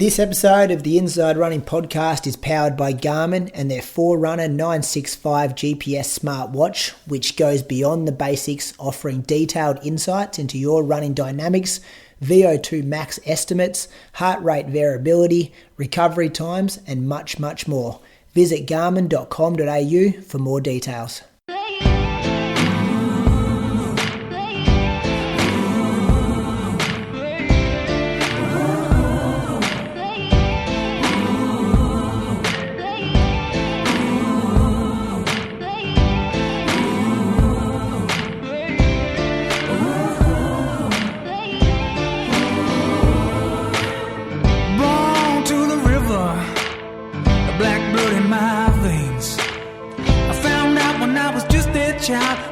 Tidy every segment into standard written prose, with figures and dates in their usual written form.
This episode of the Inside Running podcast is powered by Garmin and their Forerunner 965 GPS smartwatch, which goes beyond the basics, offering detailed insights into your running dynamics, VO2 max estimates, heart rate variability, recovery times, and much, much more. Visit garmin.com.au for more details.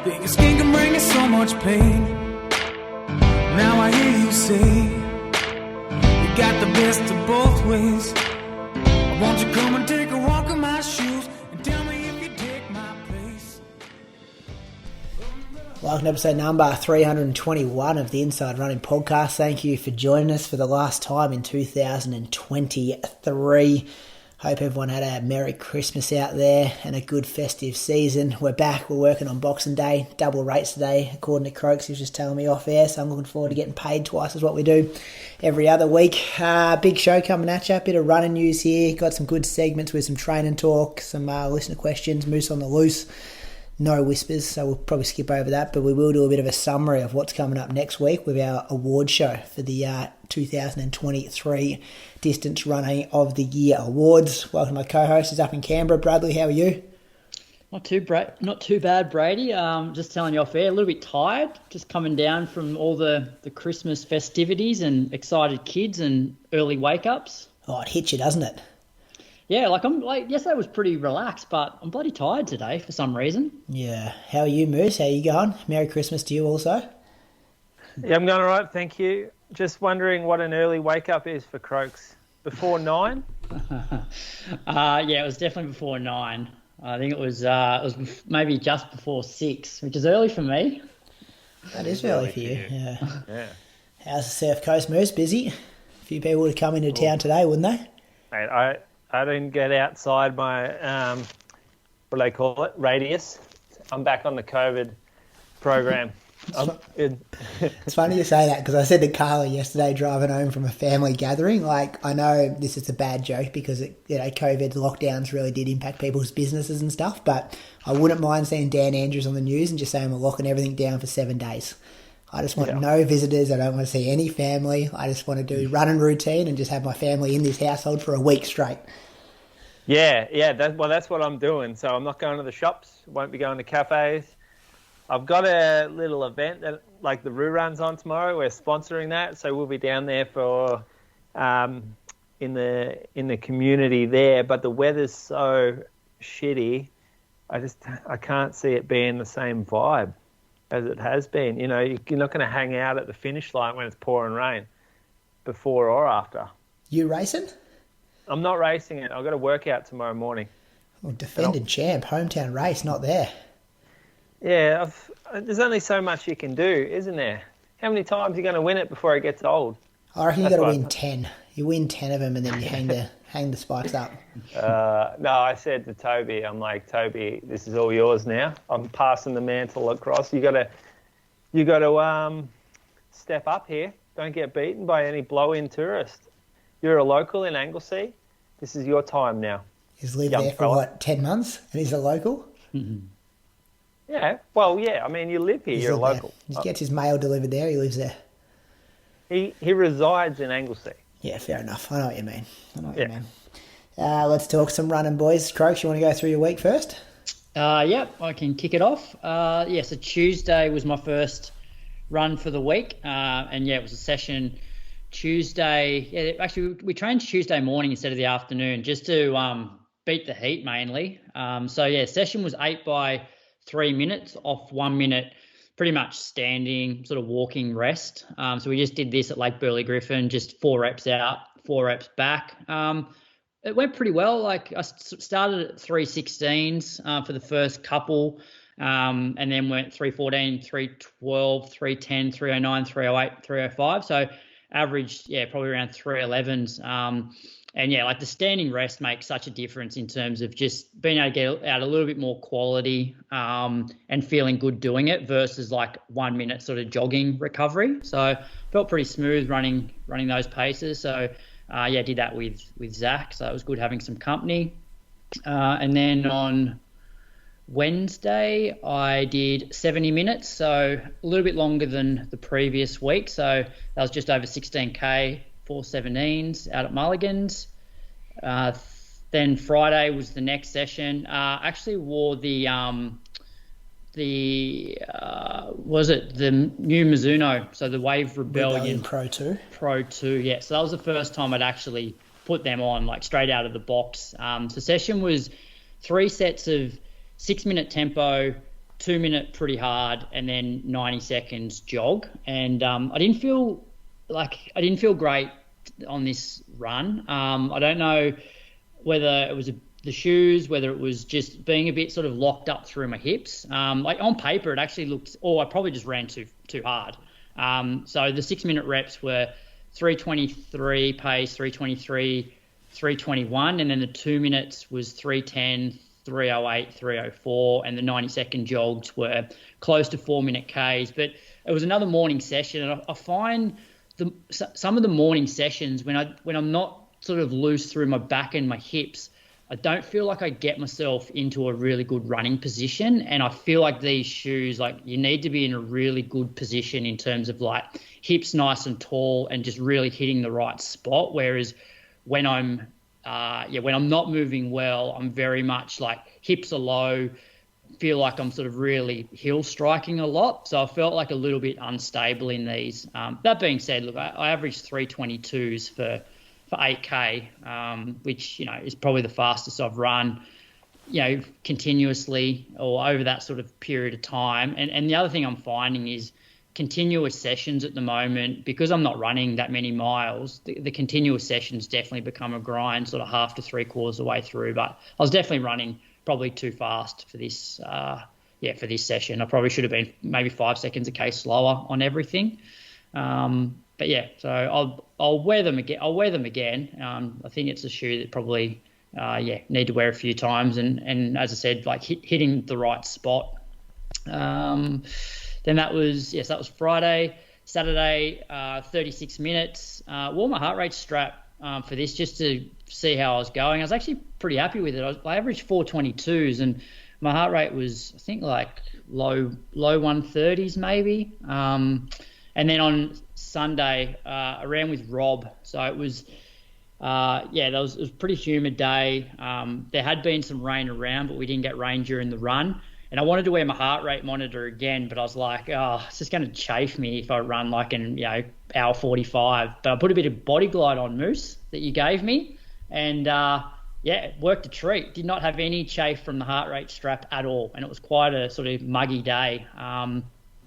Being a skin can bring us so much pain. Now I hear you say you got the best of both ways. Won't you come and take a walk in my shoes and tell me if you take my place? Welcome to episode number 321 of the Inside Running podcast. Thank you for joining us for the last time in 2023. Hope everyone had a Merry Christmas out there and a good festive season. We're back. We're working on Boxing Day. Double rates today, according to Croaks. He was just telling me off air, so I'm looking forward to getting paid twice as what we do every other week. Big show coming at you. A bit of running news here. Got some good segments with some training talk, some listener questions, Moose on the loose. No whispers, so we'll probably skip over that, but we will do a bit of a summary of what's coming up next week with our award show for the 2023 Distance Running of the Year Awards. Welcome to my co-host, is up in Canberra. Bradley, how are you? Not too bad, Brady. Just telling you off air, a little bit tired, just coming down from all the Christmas festivities and excited kids and early wake-ups. Oh, it hits you, doesn't it? Yeah, yesterday was pretty relaxed, but I'm bloody tired today for some reason. Yeah. How are you, Moose? How are you going? Merry Christmas to you also. Yeah, I'm going all right, thank you. Just wondering what an early wake-up is for Croaks. Before 9? Yeah, it was definitely before 9. I think it was maybe just before 6, which is early for me. That is early for you, yeah. How's the South Coast, Moose? Busy? A few people would have come into town today, wouldn't they? Mate, I didn't get outside my, what do they call it, radius. I'm back on the COVID program. It's funny you say that because I said to Carla yesterday driving home from a family gathering, like, I know this is a bad joke because COVID lockdowns really did impact people's businesses and stuff, but I wouldn't mind seeing Dan Andrews on the news and just saying we're locking everything down for 7 days. I just want no visitors. I don't want to see any family. I just want to do running routine and just have my family in this household for a week straight. Yeah. That's what I'm doing. So I'm not going to the shops. Won't be going to cafes. I've got a little event that, like the Roo Run's on tomorrow. We're sponsoring that, so we'll be down there for in the community there. But the weather's so shitty. I can't see it being the same vibe as it has been. You know, you're not going to hang out at the finish line when it's pouring rain before or after. You racing? I'm not racing it. I've got a workout tomorrow morning. Well, defended champ, hometown race, not there. Yeah, there's only so much you can do, isn't there? How many times are you going to win it before it gets old? I reckon you got to win 10. You win 10 of them and then you hang the spikes up. No, I said to Toby, I'm like, Toby, this is all yours now. I'm passing the mantle across. You got to step up here. Don't get beaten by any blow-in tourist. You're a local in Anglesea. This is your time now. He's lived there for 10 months and he's a local? Mm-hmm. Yeah, well, yeah. I mean, you live here. You're a local. He gets his mail delivered there. He lives there. He resides in Anglesea. Yeah, fair enough. I know what you mean. Let's talk some running, boys. Croaks, you want to go through your week first? Yep, I can kick it off. So Tuesday was my first run for the week. It was a session Tuesday. Yeah, actually, we trained Tuesday morning instead of the afternoon just to beat the heat mainly. Session was 8 by 3 minutes off 1 minute, pretty much standing, sort of walking rest. So we just did this at Lake Burley Griffin, just 4 reps out, 4 reps back. It went pretty well. Like I started at 3:16s for the first couple, and then went 3:14, 3:12, 3:10, 3:09, 3:08, 3:05. So averaged, probably around 3:11s. And like the standing rest makes such a difference in terms of just being able to get out a little bit more quality and feeling good doing it versus like 1 minute sort of jogging recovery. So felt pretty smooth running those paces. So did that with Zach. So it was good having some company. And then on Wednesday, I did 70 minutes, so a little bit longer than the previous week. So that was just over 16K, 4:17s out at Mulligan's. Then Friday was the next session. Actually wore the new Mizuno, so the Wave Rebellion Pro 2. Pro 2, yeah. So that was the first time I'd actually put them on, like straight out of the box. The session was 3 sets of 6-minute tempo, 2-minute pretty hard, and then 90 seconds jog. And I didn't feel great on this run. I don't know whether it was the shoes, whether it was just being a bit sort of locked up through my hips. Like on paper, it actually looked, I probably just ran too hard. So the 6-minute reps were 3:23 pace, 3:23, 3:21, and then the 2 minutes was 3:10, 3:08, 3:04, and the 90-second jogs were close to 4-minute Ks. But it was another morning session, and I find some of the morning sessions when I'm not sort of loose through my back and my hips, I don't feel like I get myself into a really good running position. And I feel like these shoes, like you need to be in a really good position in terms of like hips nice and tall and just really hitting the right spot. Whereas when I'm not moving well, I'm very much like hips are low, feel like I'm sort of really heel striking a lot. So I felt like a little bit unstable in these. That being said, look, I averaged 3:22s for 8K, which, is probably the fastest I've run, continuously or over that sort of period of time. And the other thing I'm finding is continuous sessions at the moment, because I'm not running that many miles, the continuous sessions definitely become a grind sort of half to 3/4 of the way through. But I was definitely running probably too fast for this, for this session. I probably should have been maybe 5 seconds a K slower on everything. But yeah, so I'll wear them again. I think it's a shoe that probably, need to wear a few times. And as I said, like hitting the right spot. Then that was Friday. Saturday, 36 minutes. Wore my heart rate strap for this just to see how I was going. I was actually pretty happy with it. I averaged 4:22s, and my heart rate was, I think, like low 130s maybe. And then on Sunday, I ran with Rob. So it was, it was a pretty humid day. There had been some rain around, but we didn't get rain during the run. And I wanted to wear my heart rate monitor again, but I was like, it's just going to chafe me if I run like an, hour 45. But I put a bit of Body Glide on, Moose, that you gave me. And, it worked a treat. Did not have any chafe from the heart rate strap at all. And it was quite a sort of muggy day.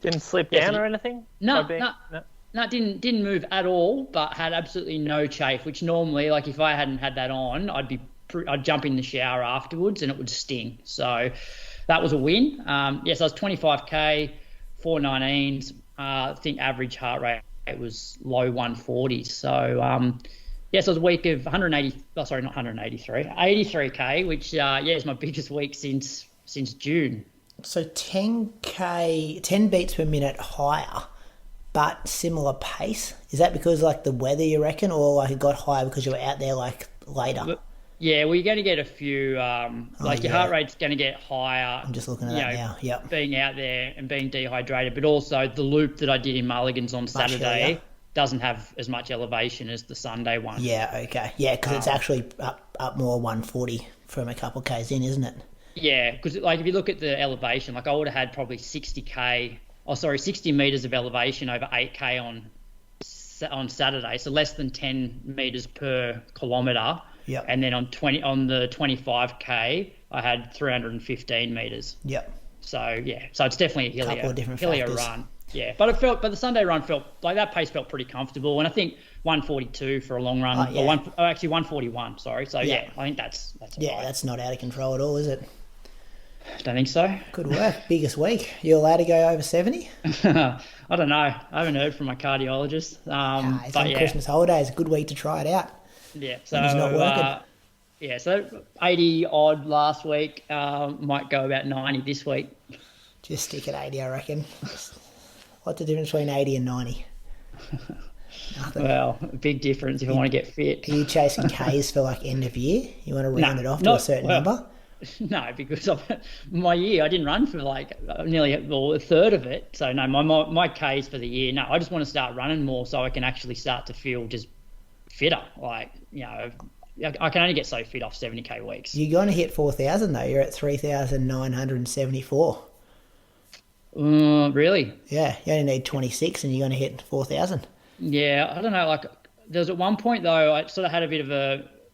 Didn't slip down or anything? No, didn't move at all, but had absolutely no chafe, which normally, like if I hadn't had that on, I'd jump in the shower afterwards and it would sting. So that was a win. So I was 25K, 4:19s. I think average heart rate was low 140s. So, so it was a week of 83K, which, is my biggest week since June. So 10 beats per minute higher, but similar pace. Is that because like the weather, you reckon, or like it got higher because you were out there like later? Yeah, well, you're going to get a few, your heart rate's going to get higher. I'm just looking at that now, yep. Being out there and being dehydrated, but also the loop that I did in Mulligan's on Saturday doesn't have as much elevation as the Sunday one. Yeah, okay. Yeah, because it's actually up more 140 from a couple of Ks in, isn't it? Yeah, because like if you look at the elevation, like I would have had probably 60 metres of elevation over 8K on Saturday, so less than 10 metres per kilometre. Yep. And then on the 25K, I had 315 metres. Yep. So so it's definitely a hillier run. Yeah, but the Sunday run felt like that pace felt pretty comfortable, and I think 142 for a long run, actually 141. Sorry, so I think that's that's not out of control at all, is it? Don't think so. Good work. Biggest week. You allowed to go over 70? I don't know. I haven't heard from my cardiologist. It's but on Christmas holidays. A good week to try it out. Yeah. So When he's not working. So 80 odd last week. Might go about 90 this week. Just stick at 80, I reckon. What's the difference between 80 and 90? Nothing. Well, a big difference if I want to get fit. Are you chasing Ks for like end of year? You want to round it off to a certain number? No, because my year I didn't run for like nearly a third of it. So no, my Ks for the year. No, I just want to start running more so I can actually start to feel just fitter. Like, you know, I can only get so fit off 70k weeks. You're going to hit 4,000 though. You're at 3,974. Really? Yeah, you only need 26 and you're going to hit 4,000. Yeah, I don't know. Like, there was at one point though, I sort of had a bit of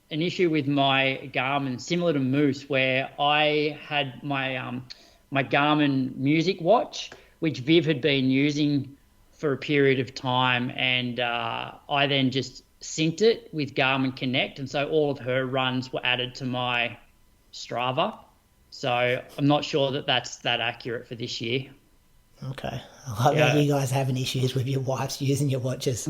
an issue with my Garmin, similar to Moose, where I had my my Garmin music watch, which Viv had been using for a period of time, and I then just synced it with Garmin Connect, and so all of her runs were added to my Strava. So I'm not sure that that's that accurate for this year. Okay. I love that you guys having issues with your wives using your watches.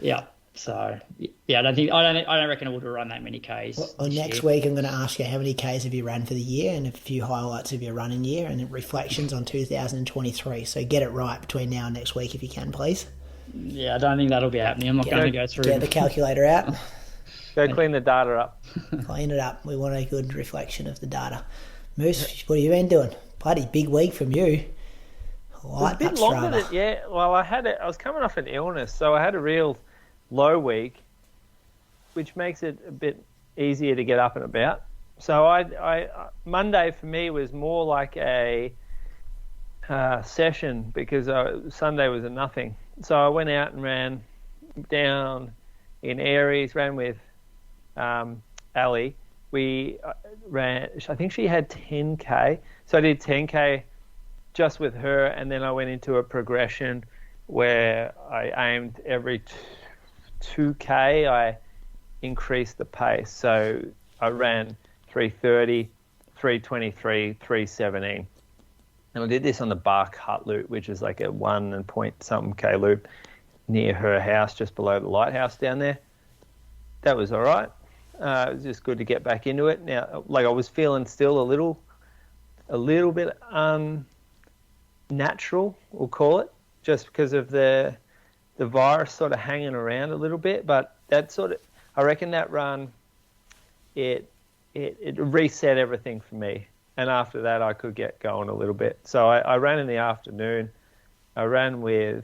Yeah. So yeah, I don't reckon I would run that many Ks. Well, next week I'm going to ask you how many Ks have you run for the year and a few highlights of your running year and reflections on 2023. So get it right between now and next week if you can, please. Yeah, I don't think that'll be happening. I'm not going to go through. Get the calculator out. Go clean the data up. Clean it up. We want a good reflection of the data. Moose, what have you been doing? Bloody big week from you. Light a bit longer than, yeah. Well, I was coming off an illness, so I had a real low week, which makes it a bit easier to get up and about. So I Monday for me was more like a session because Sunday was a nothing. So I went out and ran down in Aries, ran with Ali. We ran, I think she had 10K. So I did 10K just with her, and then I went into a progression where I aimed every 2K, I increased the pace. So I ran 3:30, 3:23, 3:17. And I did this on the Bark Hut loop, which is like a 1.something K loop near her house, just below the lighthouse down there. That was all right. It was just good to get back into it. Now, like I was feeling still a little bit unnatural, we'll call it, just because of the virus sort of hanging around a little bit. But that sort of, I reckon that run, it reset everything for me. And after that, I could get going a little bit. So I ran in the afternoon. I ran with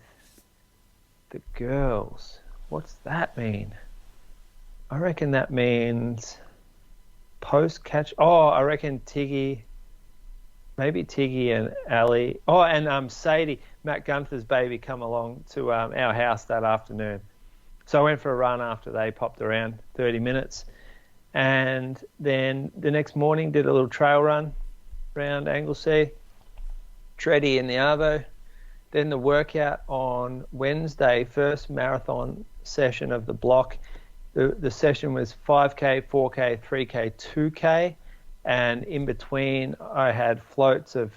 the girls. What's that mean? I reckon that means post-catch. Oh, I reckon Tiggy, maybe Tiggy and Ali. Oh, and Sadie, Matt Gunther's baby, come along to our house that afternoon. So I went for a run after they popped around 30 minutes. And then the next morning did a little trail run around Anglesea, tready in the Arvo. Then the workout on Wednesday, first marathon session of the block. The session was 5K, 4K, 3K, 2K, and in between I had floats of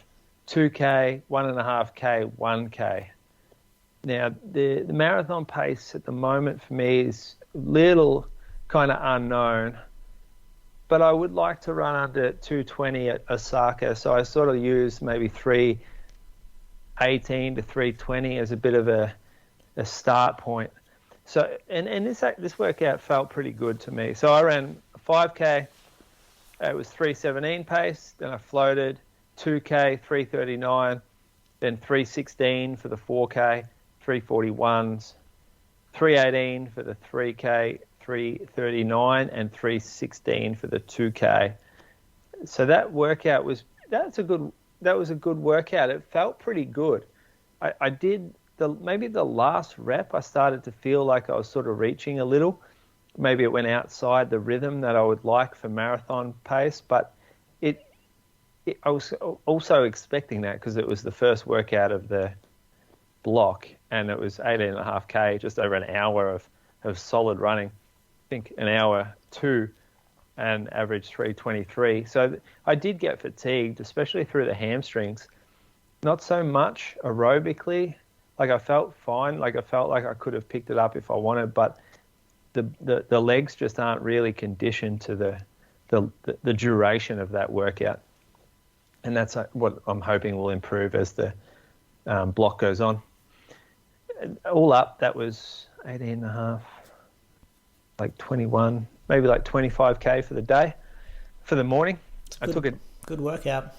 2K, 1.5K, 1K. Now, the marathon pace at the moment for me is a little kind of unknown, but I would like to run under 220 at Osaka, so I sort of use maybe 318 to 320 as a bit of a start point. So, and this workout felt pretty good to me. So I ran 5K, it was 3:17 pace, then I floated 2K, 3:39, then 3:16 for the 4K, 3:41s, 3:18 for the 3K, 3:39, and 3:16 for the 2K. So that workout was a good workout. It felt pretty good. I did maybe the last rep I started to feel like I was sort of reaching a little. Maybe it went outside the rhythm that I would like for marathon pace, but I was also expecting that because it was the first workout of the block and it was 18.5K, just over an hour of solid running. I think an hour 2 and averaged 3:23. So I did get fatigued, especially through the hamstrings. Not so much aerobically. Like I felt fine. Like I felt like I could have picked it up if I wanted, but the legs just aren't really conditioned to the duration of that workout. And that's what I'm hoping will improve as the block goes on. All up, that was 18 and a half, like 21, maybe like 25K for the day, for the morning. I took it. Good workout.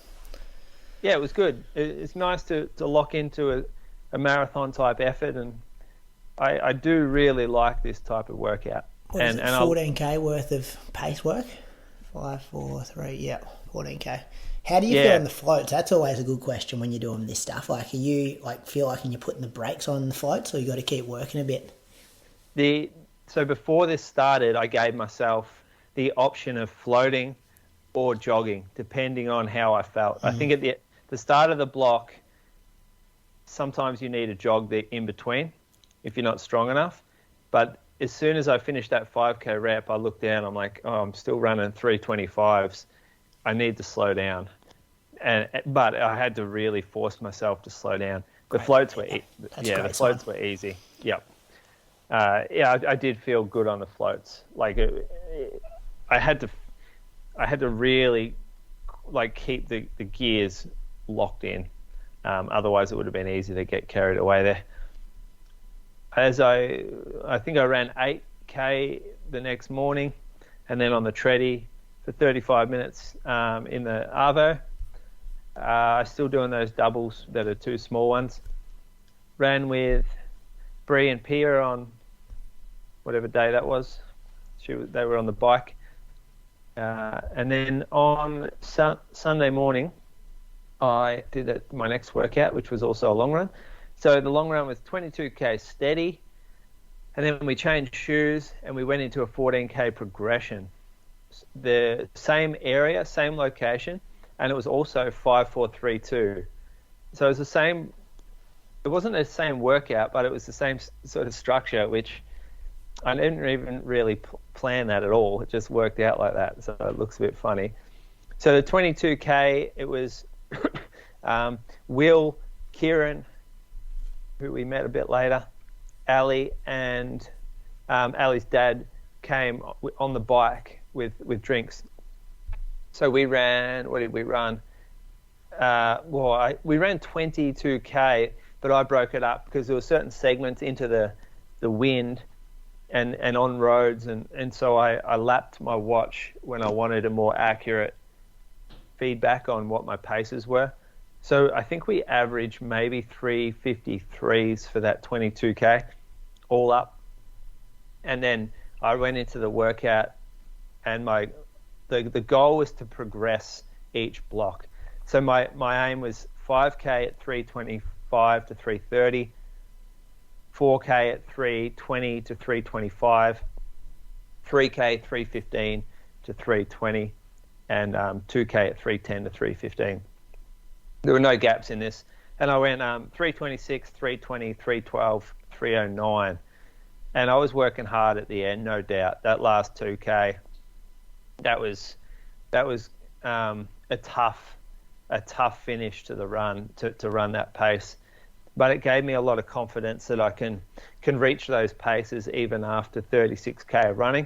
Yeah, it was good. It's nice to lock into a marathon type effort, and I do really like this type of workout. What is it, 14K worth of pace work? 5, 4, 3, yeah, 14K. How do you feel on the floats? That's always a good question when you're doing this stuff. Like, are you feel like you're putting the brakes on the floats, or you got to keep working a bit? So before this started, I gave myself the option of floating or jogging, depending on how I felt. I think at the start of the block, sometimes you need to jog in between if you're not strong enough. But as soon as I finished that 5K rep, I looked down. I'm like, oh, I'm still running 3:25s. I need to slow down. But I had to really force myself to slow down. The floats were were easy. Yep. I did feel good on the floats. Like I had to really keep the gears locked in. Otherwise, it would have been easy to get carried away there. As I think I ran 8K the next morning, and then on the treadie for 35 minutes in the Arvo. Still doing those doubles that are 2 small ones. Ran with Bree and Pia on whatever day that was. They were on the bike. And then on Sunday morning, I did my next workout, which was also a long run. So the long run was 22K steady. And then we changed shoes and we went into a 14K progression. The same area, same location, and it was also 5-4-3-2. So it was the same. It wasn't the same workout, but it was the same sort of structure, which I didn't even really plan that at all. It just worked out like that, so it looks a bit funny. So the 22K, it was Will, Ciaran, who we met a bit later, Ali, and Ali's dad came on the bike with drinks. So we ran, what did we run? We ran 22K, but I broke it up because there were certain segments into the wind and on roads, and so I lapped my watch when I wanted a more accurate feedback on what my paces were. So I think we averaged maybe 3:53s for that 22K all up. And then I went into the workout, and the goal was to progress each block. So my aim was 5K at 3:25 to 3:30, 4K at 3:20 to 3:25, 3K 3:15 to 3:20, and 2K at 3:10 to 3:15. There were no gaps in this. And I went 3:26, 3:20, 3:12, 3:09. And I was working hard at the end, no doubt. That last 2K, that was a tough finish to the run, to run that pace. But it gave me a lot of confidence that I can reach those paces even after 36K of running.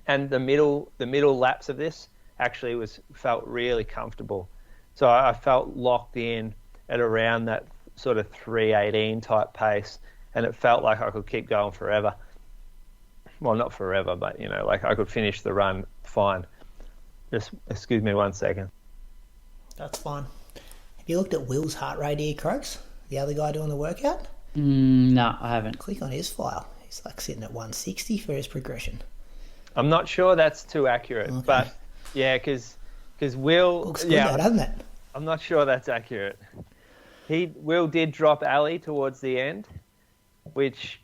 And the middle laps of this actually felt really comfortable. So I felt locked in at around that sort of 3:18 type pace, and it felt like I could keep going forever. Well, not forever, but I could finish the run fine. Just excuse me 1 second. That's fine. Have you looked at Will's heart rate here, Croaks? The other guy doing the workout? No, I haven't. Click on his file. He's sitting at 160 for his progression. I'm not sure that's too accurate, okay. But yeah, because Will looks good, though, doesn't it? I'm not sure that's accurate. Will did drop Ali towards the end, which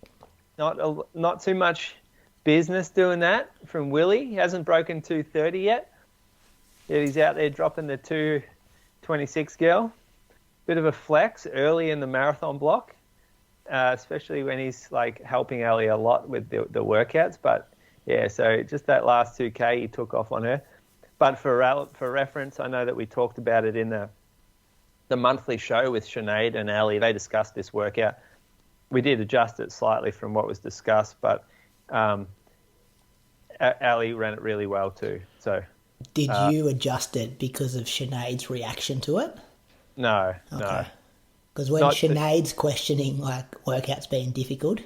not too much business doing that from Willie. He hasn't broken 230 yet. He's out there dropping the 226 girl. Bit of a flex early in the marathon block, especially when he's helping Ali a lot with the workouts. But Yeah, so just that last 2K he took off on her. But for reference, I know that we talked about it in the monthly show with Sinead and Ali. They discussed this workout. We did adjust it slightly from what was discussed, but Ali ran it really well too. So, did you adjust it because of Sinead's reaction to it? No, okay. No. Because when Sinead's questioning like workouts being difficult,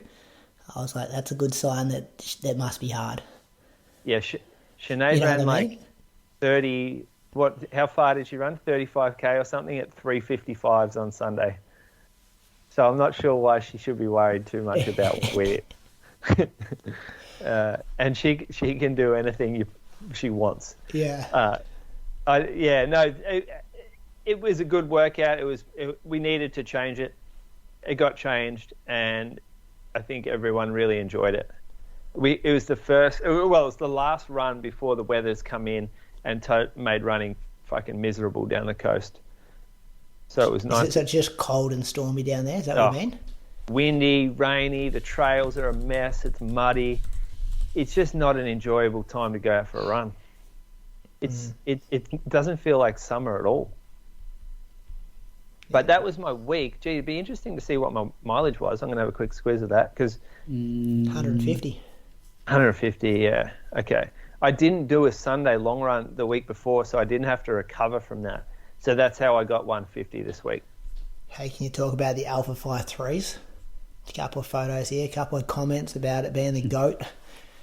I was like, that's a good sign that must be hard. Yeah, Sinead ran like 30. How far did she run? 35k or something at 3:55s on Sunday. So I'm not sure why she should be worried too much about weight. And she can do anything she wants. Yeah. It was a good workout. We needed to change it. It got changed, and I think everyone really enjoyed it. It was the last run before the weather's come in and made running fucking miserable down the coast. So it was nice. So it's just cold and stormy down there? Is that what you mean? Windy, rainy, the trails are a mess, it's muddy. It's just not an enjoyable time to go out for a run. It doesn't feel like summer at all. But that was my week. Gee, it'd be interesting to see what my mileage was. I'm going to have a quick squeeze of that because 150. 150, yeah. Okay. I didn't do a Sunday long run the week before, so I didn't have to recover from that. So that's how I got 150 this week. Hey, can you talk about the Alphafly 3s? A couple of photos here, a couple of comments about it being the GOAT.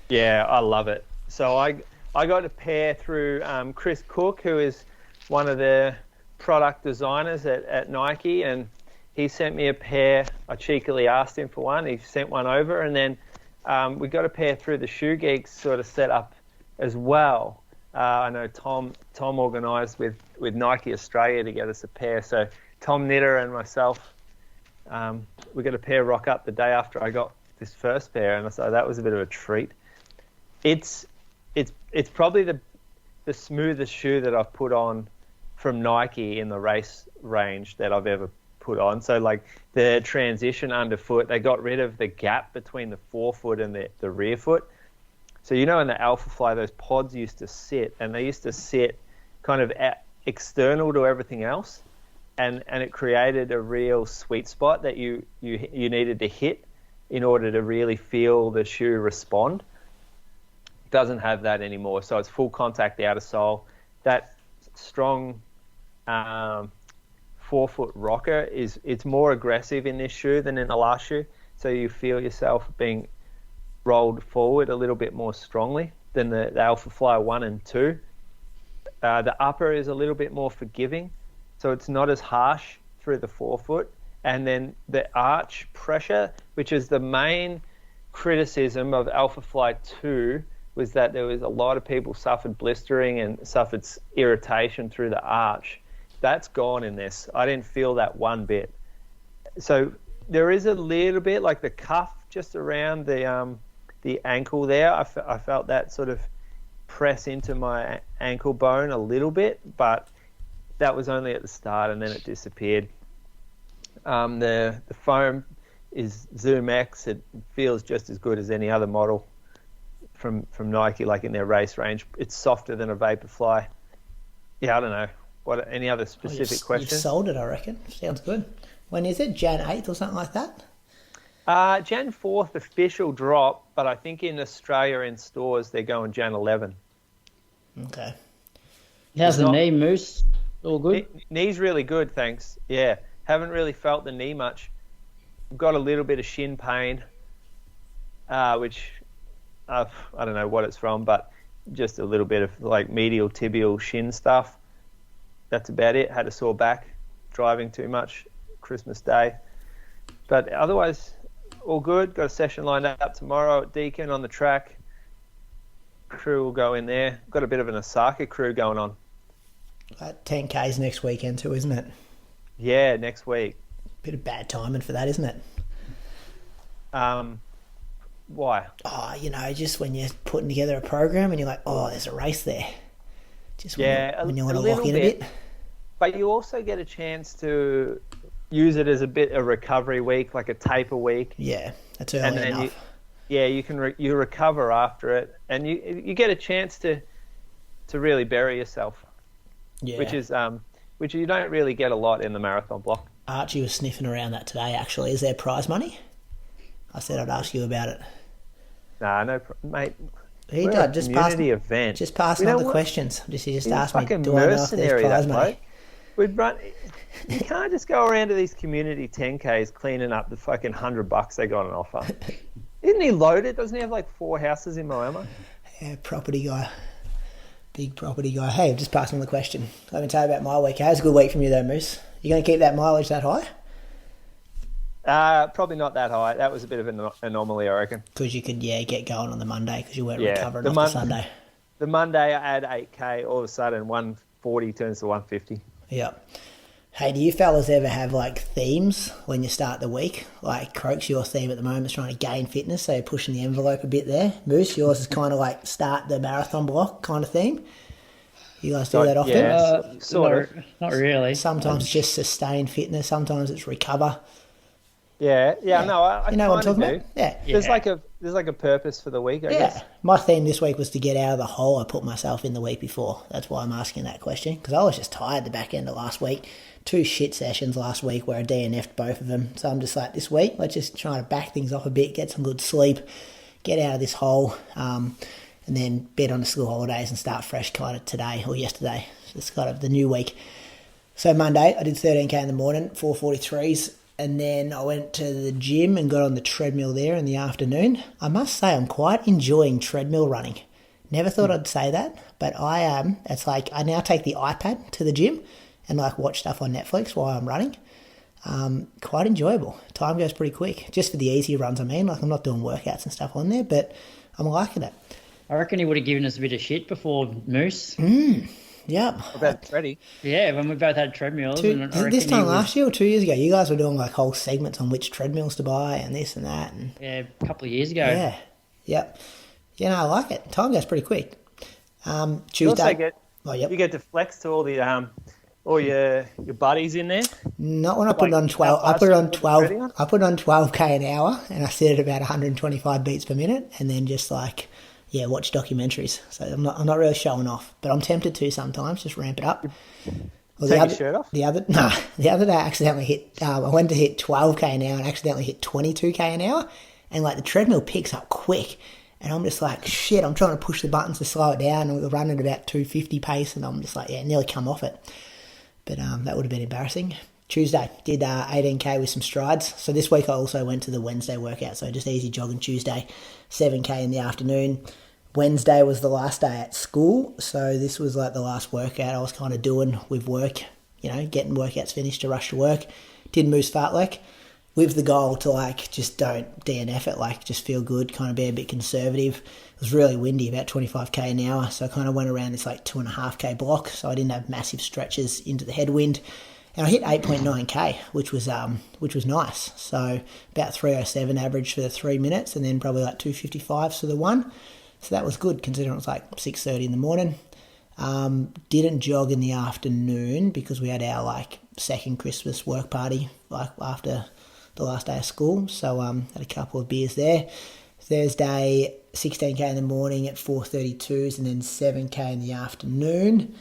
Yeah, I love it. So I got a pair through Chris Cook, who is one of the product designers at Nike, and he sent me a pair. I cheekily asked him for one. He sent one over, and then we got a pair through the Shoe Geeks sort of set up as well. I know Tom organised with Nike Australia to get us a pair. So Tom Knitter and myself, we got a pair rock up the day after I got this first pair, and so that was a bit of a treat. It's probably the smoothest shoe that I've put on from Nike in the race range that I've ever put on. So like the transition underfoot, they got rid of the gap between the forefoot and the rear foot. So in the Alphafly, those pods used to sit, and they used to sit kind of external to everything else, and it created a real sweet spot that you needed to hit in order to really feel the shoe respond. Doesn't have that anymore, so it's full contact outer sole. That strong forefoot rocker it's more aggressive in this shoe than in the last shoe, so you feel yourself being rolled forward a little bit more strongly than the Alphafly 1 and 2. The upper is a little bit more forgiving, so it's not as harsh through the forefoot. And then the arch pressure, which is the main criticism of Alphafly 2, was that there was a lot of people suffered blistering and suffered irritation through the arch. That's gone in this. I didn't feel that one bit. So there is a little bit like the cuff just around the ankle there. I felt that sort of press into my ankle bone a little bit, but that was only at the start, and then it disappeared. The foam is Zoom X. It feels just as good as any other model from Nike, like in their race range. It's softer than a Vaporfly. Yeah, I don't know. Any other specific questions? You've sold it, I reckon. Sounds good. When is it? Jan 8th or something like that? Jan 4th official drop, but I think in Australia in stores they're going Jan 11. Okay. How's the knee, Moose? All good? Knee's really good, thanks. Yeah, haven't really felt the knee much. Got a little bit of shin pain, which I don't know what it's from, but just a little bit of like medial tibial shin stuff. That's about it. Had a sore back, driving too much Christmas Day. But otherwise, all good. Got a session lined up tomorrow at Deakin on the track. Crew will go in there. Got a bit of an Osaka crew going on. 10Ks next weekend too, isn't it? Yeah, next week. Bit of bad timing for that, isn't it? Why? Oh, just when you're putting together a program and you're like, oh, there's a race there. Just when you want to lock in a bit. But you also get a chance to use it as a bit of recovery week, like a taper week. Yeah, that's early enough. yeah, you recover after it, and you get a chance to really bury yourself, which you don't really get a lot in the marathon block. Archie was sniffing around that today. Actually, is there prize money? I said I'd ask you about it. Nah, no, mate. He did. Just event. Just passing on the questions. He just asked me, fucking do I know if there's prize money? We'd run. You can't just go around to these community 10Ks cleaning up the fucking $100 they got on offer. Isn't he loaded? Doesn't he have like 4 houses in Miami? Yeah, property guy. Big property guy. Hey, just passing on the question. Let me tell you about my week. How's a good week from you though, Moose? You going to keep that mileage that high? Probably not that high. That was a bit of an anomaly, I reckon. Because you could, get going on the Monday because you weren't recovering off the Sunday. The Monday I had 8K, all of a sudden 140 turns to 150. Yeah. Hey, do you fellas ever have like themes when you start the week? Like Croak's your theme at the moment is trying to gain fitness, so you're pushing the envelope a bit there. Moose, yours is kind of like start the marathon block kind of theme. You guys do that often? Yeah, sort of. Not really. Sometimes it's just sustain fitness, sometimes it's recover. Yeah. No, I you know what I'm talking do. about? Yeah. There's like a purpose for the week, I guess. My theme this week was to get out of the hole I put myself in the week before. That's why I'm asking that question, because I was just tired the back end of last week. 2 shit sessions last week where I DNF'd both of them. So I'm just like, this week, let's just try to back things off a bit, get some good sleep, get out of this hole, and then bet on the school holidays and start fresh kind of today or yesterday. So it's kind of the new week. So Monday, I did 13K in the morning, 4:43s. And then I went to the gym and got on the treadmill there in the afternoon. I must say I'm quite enjoying treadmill running. Never thought I'd say that, but I am. It's like I now take the iPad to the gym and like watch stuff on Netflix while I'm running. Quite enjoyable. Time goes pretty quick. Just for the easier runs, I mean. Like I'm not doing workouts and stuff on there, but I'm liking it. I reckon he would have given us a bit of shit before Moose. Yep. About Freddie. Yeah, when we both had treadmills. This time last year or 2 years ago, you guys were doing like whole segments on which treadmills to buy and this and that. And yeah, a couple of years ago. Yeah. Yep. Yeah, no, I like it. Time goes pretty quick. Tuesday. You get to flex to all the all your buddies in there. Not when I put it on 12. I put it on 12. I put it on 12k an hour, and I sit at about 125 beats per minute, and then just like. Yeah, watch documentaries. So I'm not really showing off, but I'm tempted to sometimes. Just ramp it up. Take your shirt off? The other day I accidentally hit. I went to hit 12k an hour and accidentally hit 22k an hour, and like the treadmill picks up quick, and I'm just like shit. I'm trying to push the buttons to slow it down, and we're running at about 250 pace, and I'm just like nearly come off it. But that would have been embarrassing. Tuesday, did 18k with some strides. So this week I also went to the Wednesday workout, so just easy jogging Tuesday, 7k in the afternoon. Wednesday was the last day at school, so this was like the last workout I was kind of doing with work, getting workouts finished to rush to work. Did Moose Fartlek with the goal to like just don't DNF it, like just feel good, kind of be a bit conservative. It was really windy, about 25k an hour, so I kind of went around this like 2.5k block, so I didn't have massive stretches into the headwind. And I hit 8.9k, which was nice. So about 307 average for the 3 minutes, and then probably like 255 for the one. So that was good considering it was like 6:30 in the morning. Didn't jog in the afternoon because we had our like second Christmas work party like after the last day of school. So had a couple of beers there. Thursday 16k in the morning at 4:32s, and then 7k in the afternoon.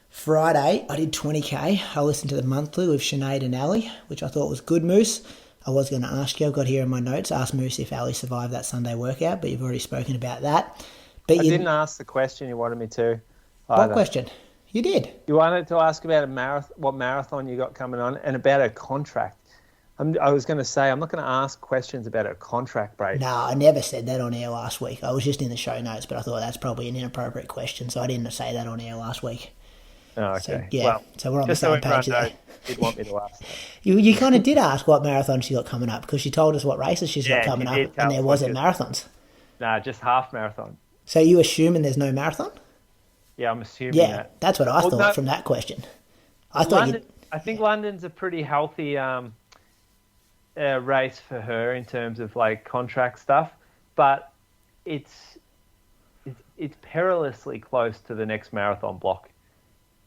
Friday, I did 20k. I listened to the monthly with Sinead and Ali, which I thought was good, Moose. I was going to ask you, I've got here in my notes, ask Moose if Ali survived that Sunday workout, but you've already spoken about that. But I didn't ask the question you wanted me to. What question? You did. You wanted to ask about what marathon you got coming on, and about a contract. I was going to say, I'm not going to ask questions about a contract, Brady. No, I never said that on air last week. I was just in the show notes, but I thought that's probably an inappropriate question, so I didn't say that on air last week. Oh, okay. So, yeah, so we're on the same page there. Did want me to ask that. You kind of did ask what marathon she got coming up, because she told us what races she's got coming up, and there wasn't marathons. Nah, just half marathon. So you assuming there's no marathon? Yeah, I'm assuming that. that. That's what I thought from that question. I think London's a pretty healthy race for her in terms of like contract stuff, but it's perilously close to the next marathon block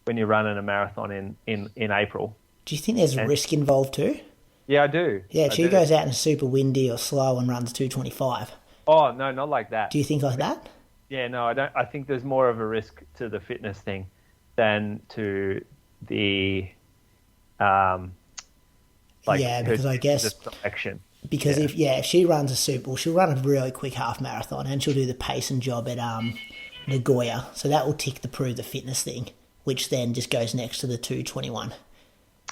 when you're running a marathon in April. Do you think there's risk involved too? Yeah, I do. Yeah, if she goes out and super windy or slow and runs 225, Oh, no, not like that. Do you think like that? Yeah, no, I don't. I think there's more of a risk to the fitness thing than to the because I guess selection. Because if she runs a super, she'll run a really quick half marathon and she'll do the pacing job at Nagoya. So that will tick the prove the fitness thing, which then just goes next to the 2:21.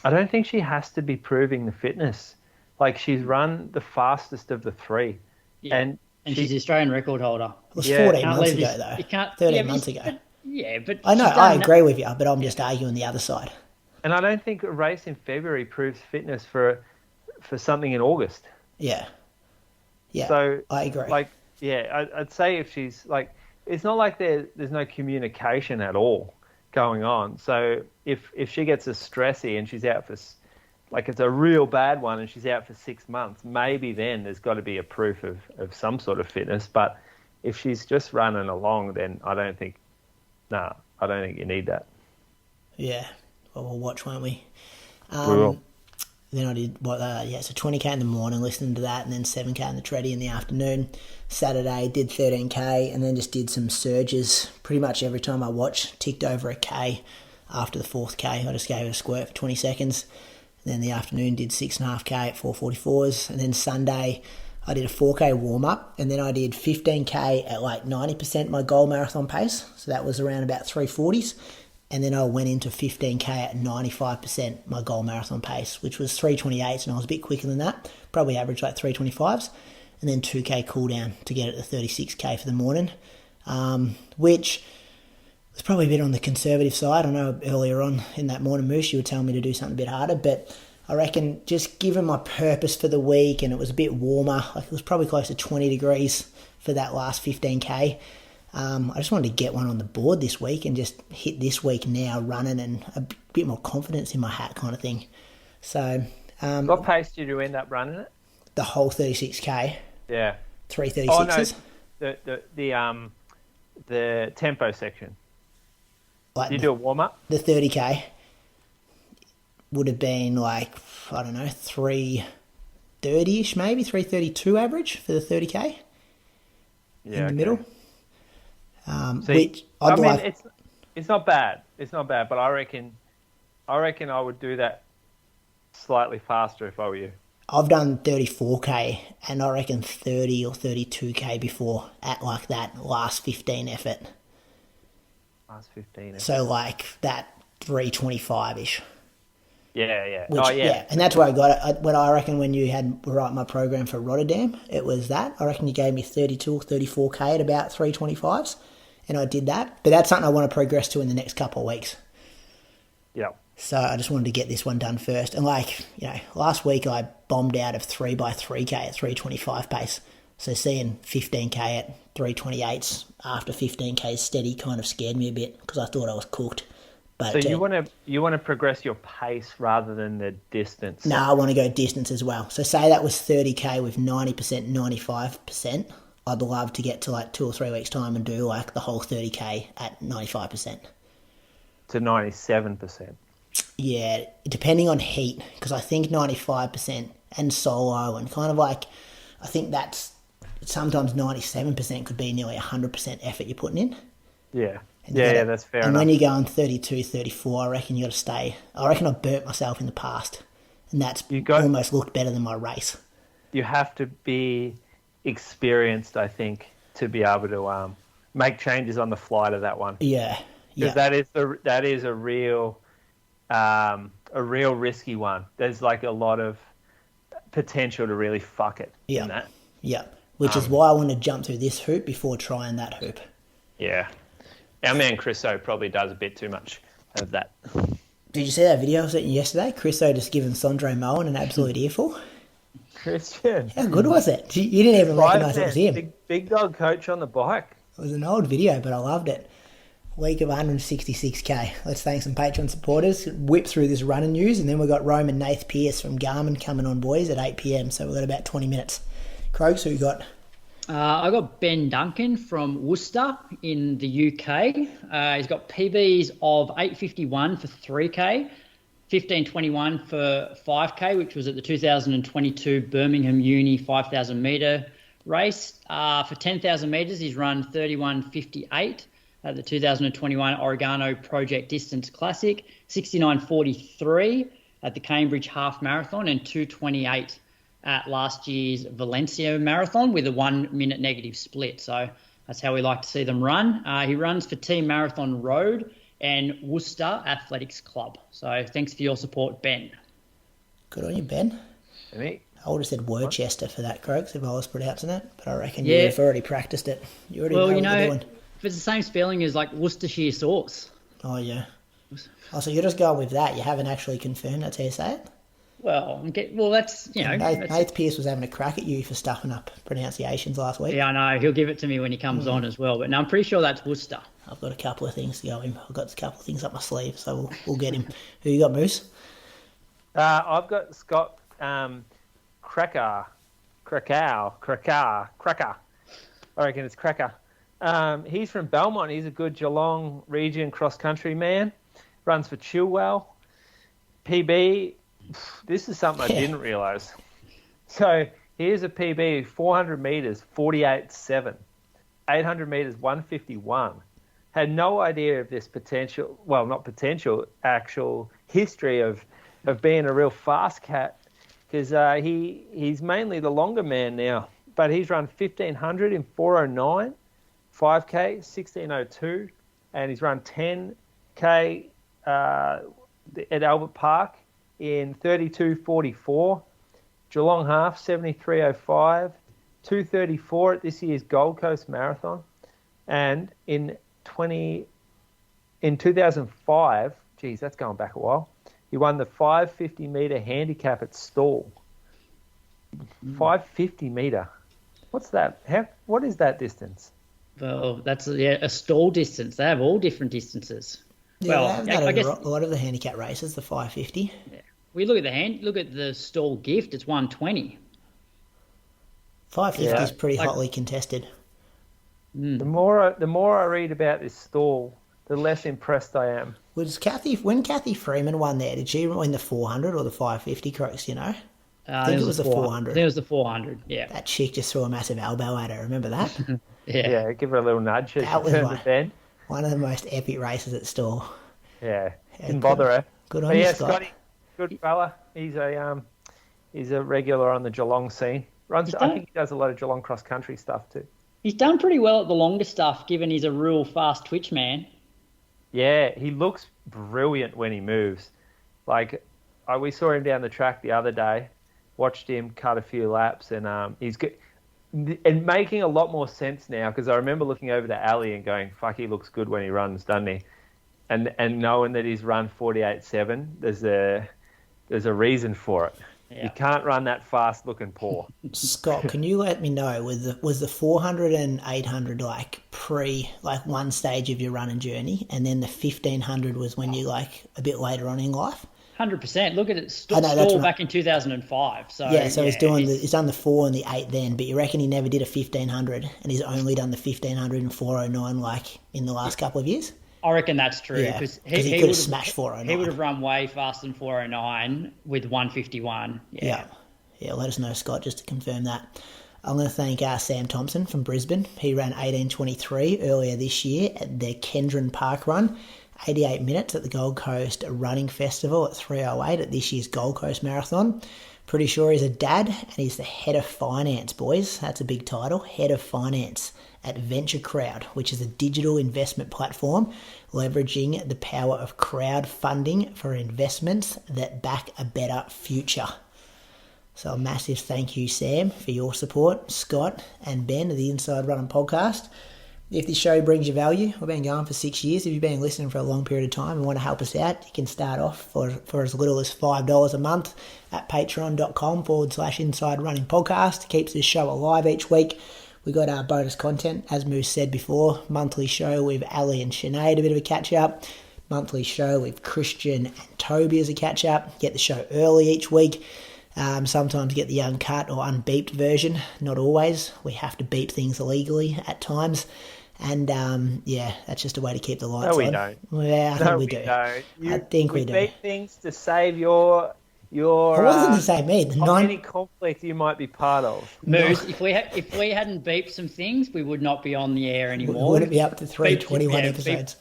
I don't think she has to be proving the fitness. Like, she's run the fastest of the three. Yeah. And she's the Australian record holder. It was 14 months ago, though. 13 months ago. But I know, I agree with you, but I'm just arguing the other side. And I don't think a race in February proves fitness for something in August. Yeah. Yeah, so, I agree. Like, I'd say if she's, like, it's not like there's no communication at all going on. So if she gets a stressy and she's out for, like, it's a real bad one and she's out for 6 months, maybe then there's got to be a proof of some sort of fitness. But if she's just running along, then I don't think you need that. Yeah. Well, we'll watch, won't we? We will. Then I did, so 20k in the morning, listening to that, and then 7k in the treadie in the afternoon. Saturday, did 13k, and then just did some surges. Pretty much every time I watched, ticked over a k after the 4th k. I just gave it a squirt for 20 seconds. And then the afternoon, did 6.5k at 4:44s. And then Sunday, I did a 4k warm-up, and then I did 15k at like 90% my goal marathon pace. So that was around about 3:40s. And then I went into 15k at 95% my goal marathon pace, which was 3:28s, and I was a bit quicker than that. Probably averaged like 3:25s. And then 2k cool down to get it to 36k for the morning, which was probably a bit on the conservative side. I know earlier on in that morning moose you were telling me to do something a bit harder, but I reckon just given my purpose for the week, and it was a bit warmer, like it was probably close to 20 degrees for that last 15k. I just wanted to get one on the board this week and just hit this week now running and a bit more confidence in my hat kind of thing. So, what pace did you end up running it? The whole 36k. Yeah. 3:36s. Oh, no, the tempo section. Like did you do a warm up? The 30k would have been like, I don't know, 3:30ish maybe, 3:32 average for the 30k. Yeah, in the middle. It's not bad. It's not bad, but I reckon I would do that slightly faster if I were you. I've done 34k and I reckon 30 or 32k before at like that last 15 effort. Last 15 effort. So like that 3:25ish. Yeah. Yeah, and that's where I got it. I reckon when you had write my program for Rotterdam, it was that. I reckon you gave me 32 or 34k at about 3:25s. And I did that. But that's something I want to progress to in the next couple of weeks. Yeah. So I just wanted to get this one done first. And last week I bombed out of 3x3k at 3:25 pace. So seeing 15k at 3:28s after 15k steady kind of scared me a bit because I thought I was cooked. But so you want to progress your pace rather than the distance? No, I want to go distance as well. So say that was 30k with 90%, 95%. I'd love to get to like 2 or 3 weeks time and do like the whole 30k at 95%. To 97%. Yeah, depending on heat, because I think 95% and solo and kind of like, I think that's sometimes 97% could be nearly 100% effort you're putting in. Yeah. That's fair enough. And when you're going 32, 34, I reckon you got to stay. I reckon I've burnt myself in the past, and that's almost looked better than my race. You have to be experienced, I think, to be able to make changes on the fly to that one. Yeah. Because that is a real risky one. There's like a lot of potential to really fuck it in that. Yeah. Which is why I want to jump through this hoop before trying that hoop. Yeah. Our man Chriso probably does a bit too much of that. Did you see that video I sent you yesterday? Chriso just giving Sondre Moen an absolute earful. Christian. How good was it? You didn't even recognise it was him. Big dog coach on the bike. It was an old video, but I loved it. Week of 166k. Let's thank some Patreon supporters. Whip through this running news, and then we've got Rome and Nath Pearce from Garmin coming on, boys, at 8 p.m. So we've got about 20 minutes. Croaks, who you got? I got Ben Duncan from Worcester in the UK. He's got PBs of 8:51 for 3K, 15:21 for 5K, which was at the 2022 Birmingham Uni 5,000 metre race. For 10,000 metres, he's run 31:58 at the 2021 Oregano Project Distance Classic, 69:43 at the Cambridge Half Marathon, and 2:28 at last year's Valencia Marathon with a 1 minute negative split. So that's how we like to see them run. He runs for Team Marathon Road and Worcester Athletics Club. So thanks for your support, Ben. Good on you, Ben. Any? I would have said Worcester for that, Croaks, if I was pronouncing it, but I reckon you've already practiced it. You already know what you're doing. If it's the same spelling as like Worcestershire sauce. Oh, yeah. Oh, so you're just going with that. You haven't actually confirmed that's how you say it? Well, that's, Nath Pearce was having a crack at you for stuffing up pronunciations last week. Yeah, I know. He'll give it to me when he comes on as well. But no, I'm pretty sure that's Worcester. I've got a couple of things to go him. I've got a couple of things up my sleeve, so we'll get him. Who you got, Moose? I've got Scott Cracker. I reckon it's Cracker. He's from Belmont. He's a good Geelong region cross-country man. Runs for Chilwell. PB, this is something I didn't realise. So here's a PB, 400 metres, 48.7. 800 metres, 151. Had no idea of this potential, well, not potential, actual history of being a real fast cat, because he's mainly the longer man now. But he's run 1,500 in 4:09, 5K, 16:02, and he's run 10K at Albert Park in 32:44, Geelong Half 73:05, 2:34 at this year's Gold Coast Marathon, and in 2005, geez, that's going back a while, he won the 550 metre handicap at Stall. 550 metre. What's that? What is that distance? Well, that's a stall distance. They have all different distances. Yeah, well, I guess a lot of the handicap races, the 550. Yeah. We look at the stall gift. It's 120. 550 is pretty hotly contested. The more I read about this stall, the less impressed I am. When Kathy Freeman won there, did she win the 400 or the 550, Croaks, you know? I think it was the 400. I think it was the 400, yeah. That chick just threw a massive elbow at her, remember that? Yeah, give her a little nudge. That was one of the most epic races at Stall. Yeah, didn't bother her. Good on you, Scott. Scotty, good fella. He's a regular on the Geelong scene. I think he does a lot of Geelong cross-country stuff too. He's done pretty well at the longer stuff, given he's a real fast twitch man. Yeah, he looks brilliant when he moves. Like, we saw him down the track the other day, watched him cut a few laps, and he's good. And making a lot more sense now, because I remember looking over to Ali and going, fuck, he looks good when he runs, doesn't he? And knowing that he's run 48.7, there's a reason for it. Yeah. You can't run that fast looking poor. Scott, can you let me know, was the 400 and 800 like one stage of your running journey, and then the 1500 was when you like a bit later on in life? 100%. Look at it. Stall back in 2005. So he's done the 4 and the 8 then, but you reckon he never did a 1500, and he's only done the 1500 and 409 like in the last couple of years? I reckon that's true, because he could have smashed 409. He would have run way faster than 409 with 151. Yeah, let us know, Scott, just to confirm that. I'm going to thank Sam Thompson from Brisbane. He ran 18:23 earlier this year at the Kendron Park Run. 88 minutes at the Gold Coast Running Festival at 3:08 at this year's Gold Coast Marathon. Pretty sure he's a dad, and he's the head of finance, boys. That's a big title, head of finance at Venture Crowd, which is a digital investment platform leveraging the power of crowdfunding for investments that back a better future. So a massive thank you, Sam, for your support, Scott and Ben of the Inside Running Podcast. If this show brings you value, we've been going for 6 years. If you've been listening for a long period of time and want to help us out, you can start off for as little as $5 a month at patreon.com/Inside Running Podcast. It keeps this show alive each week. We got our bonus content, as Moose said before, monthly show with Ali and Sinead, a bit of a catch-up. Monthly show with Christian and Toby as a catch-up. Get the show early each week. Sometimes get the uncut or unbeeped version. Not always. We have to beep things illegally at times. And, that's just a way to keep the lights on. No, we don't. Yeah, I think we do. Don't. I think we do. We beep things to save your your I wasn't to say me. The any conflict you might be part of. Moose, if we hadn't beeped some things, we would not be on the air anymore. Wouldn't be up to 321 episodes.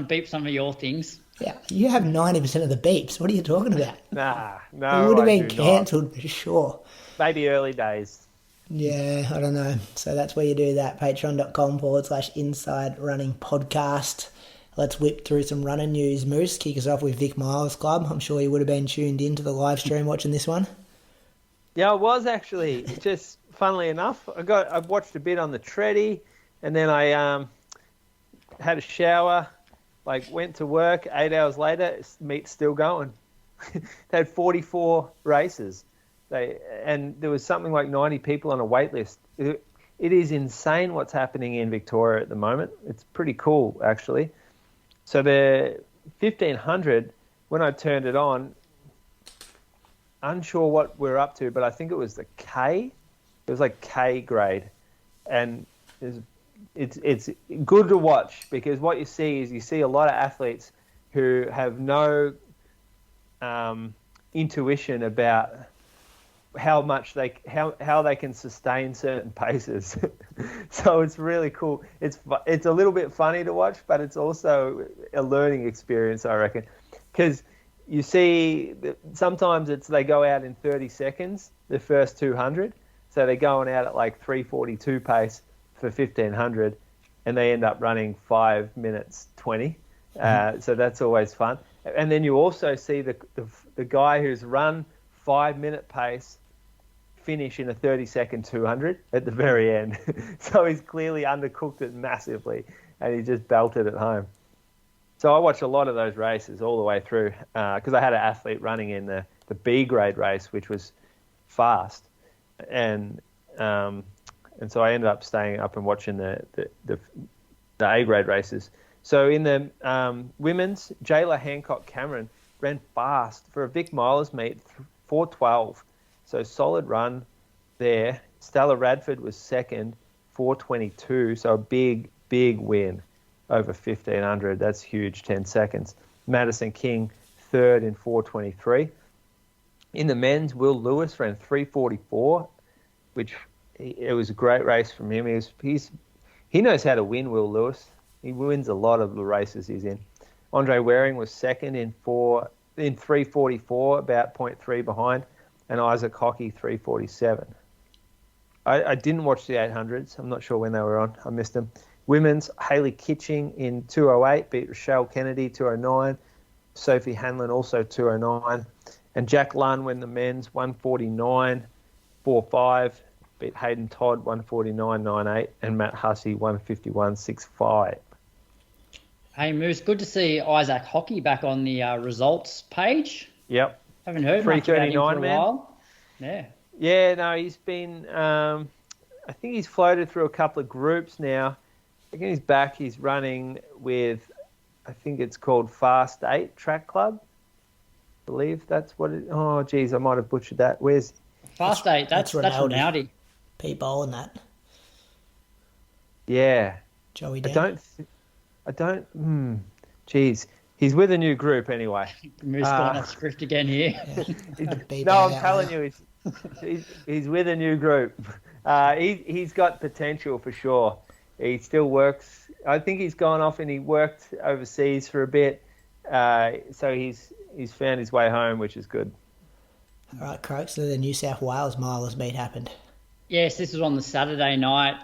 Beep some of your things. Yeah, you have 90% of the beeps. What are you talking about? No, it would have been cancelled for sure. Maybe early days. Yeah, I don't know. So that's where you do that. Patreon.com/Inside Running Podcast. Let's whip through some running news. Moose, kick us off with Vic Milers Club. I'm sure you would have been tuned into the live stream watching this one. Yeah, I was actually. Just funnily enough, I watched a bit on the treadie, and then I had a shower, went to work. 8 hours later, meet's still going. They had 44 races. And there was something like 90 people on a wait list. It is insane what's happening in Victoria at the moment. It's pretty cool, actually. So the 1,500, when I turned it on, unsure what we're up to, but I think it was the K. It was like K grade. And it's good to watch, because what you see is a lot of athletes who have no intuition about how they can sustain certain paces. So it's really cool. It's a little bit funny to watch, but it's also a learning experience, I reckon, because you see sometimes they go out in 30 seconds the first 200, so they're going out at 3:42 pace for 1,500, and they end up running 5 minutes 20. So that's always fun. And then you also see the guy who's run 5 minute pace finish in a 30-second 200 at the very end. So he's clearly undercooked it massively, and he just belted it home. So I watched a lot of those races all the way through, because I had an athlete running in the B grade race, which was fast, and so I ended up staying up and watching the A grade races. So in the women's, Jaylah Hancock-Cameron ran fast for a Vic Milers meet, 4:12. So solid run there. Stella Radford was second, 4:22. So a big win over 1,500. That's huge, 10 seconds. Madison King, third in 4:23. In the men's, Will Lewis ran 3:44, which it was a great race from him. He knows how to win, Will Lewis. He wins a lot of the races he's in. Andre Waring was second in 3:44, about 0.3 behind. And Isaac Hockey, 3:47. I didn't watch the 800s. I'm not sure when they were on. I missed them. Women's, Hayley Kitching in 2:08, beat Rochelle Kennedy, 2:09. Sophie Hanlon also 2:09. And Jack Lunn won the men's, 1:49.45, beat Hayden Todd, 1:49.98. And Matt Hussey, 1:51.65. Hey, Moose, good to see Isaac Hockey back on the results page. Yep. Haven't heard much about him for a while. Yeah. Yeah, no, he's been, I think he's floated through a couple of groups now. I think he's back. He's running with, I think it's called Fast 8 Track Club. I believe that's what it, oh, geez, I might have butchered that. Where's Fast 8? That's Ronaldo. Pete Bowl and that. Yeah. Joey Dan. Geez. He's with a new group anyway. Moose going off script again here. No, I'm telling you, he's with a new group. He's got potential for sure. He still works. I think he's gone off and he worked overseas for a bit. So he's found his way home, which is good. All right, Croaks, so the New South Wales Milers meet happened. Yes, this was on the Saturday night,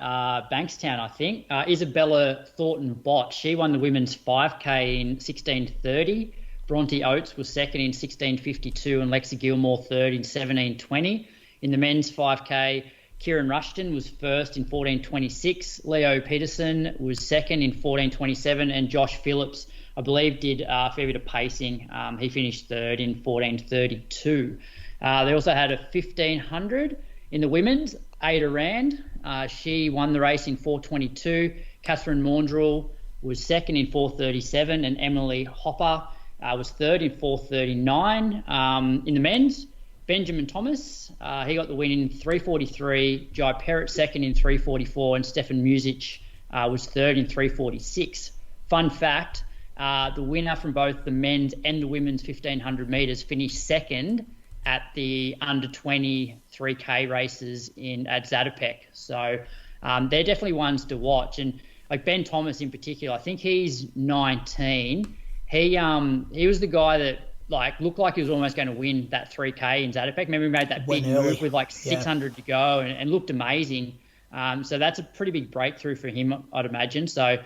Bankstown, I think. Isabella Thornton-Bott, she won the women's 5K in 16:30. Bronte Oates was second in 16:52 and Lexi Gilmore third in 17:20. In the men's 5K, Ciaran Rushton was first in 14:26. Leo Peterson was second in 14:27. And Josh Phillips, I believe, did a fair bit of pacing. He finished third in 14:32. They also had a 1,500 in the women's. Ada Rand, she won the race in 4:22. Catherine Maundrell was second in 4:37, and Emily Hopper was third in 4:39. In the men's, Benjamin Thomas, he got the win in 3:43. Jai Perrott second in 3:44, and Stefan Music was third in 3:46. Fun fact, the winner from both the men's and the women's 1,500 metres finished second at the under 20 3K races at Zatopek. So they're definitely ones to watch. And like Ben Thomas in particular, I think he's 19. He was the guy that looked like he was almost going to win that 3K in Zatopek. Remember, he made that big move with 600 to go and looked amazing. So that's a pretty big breakthrough for him, I'd imagine. So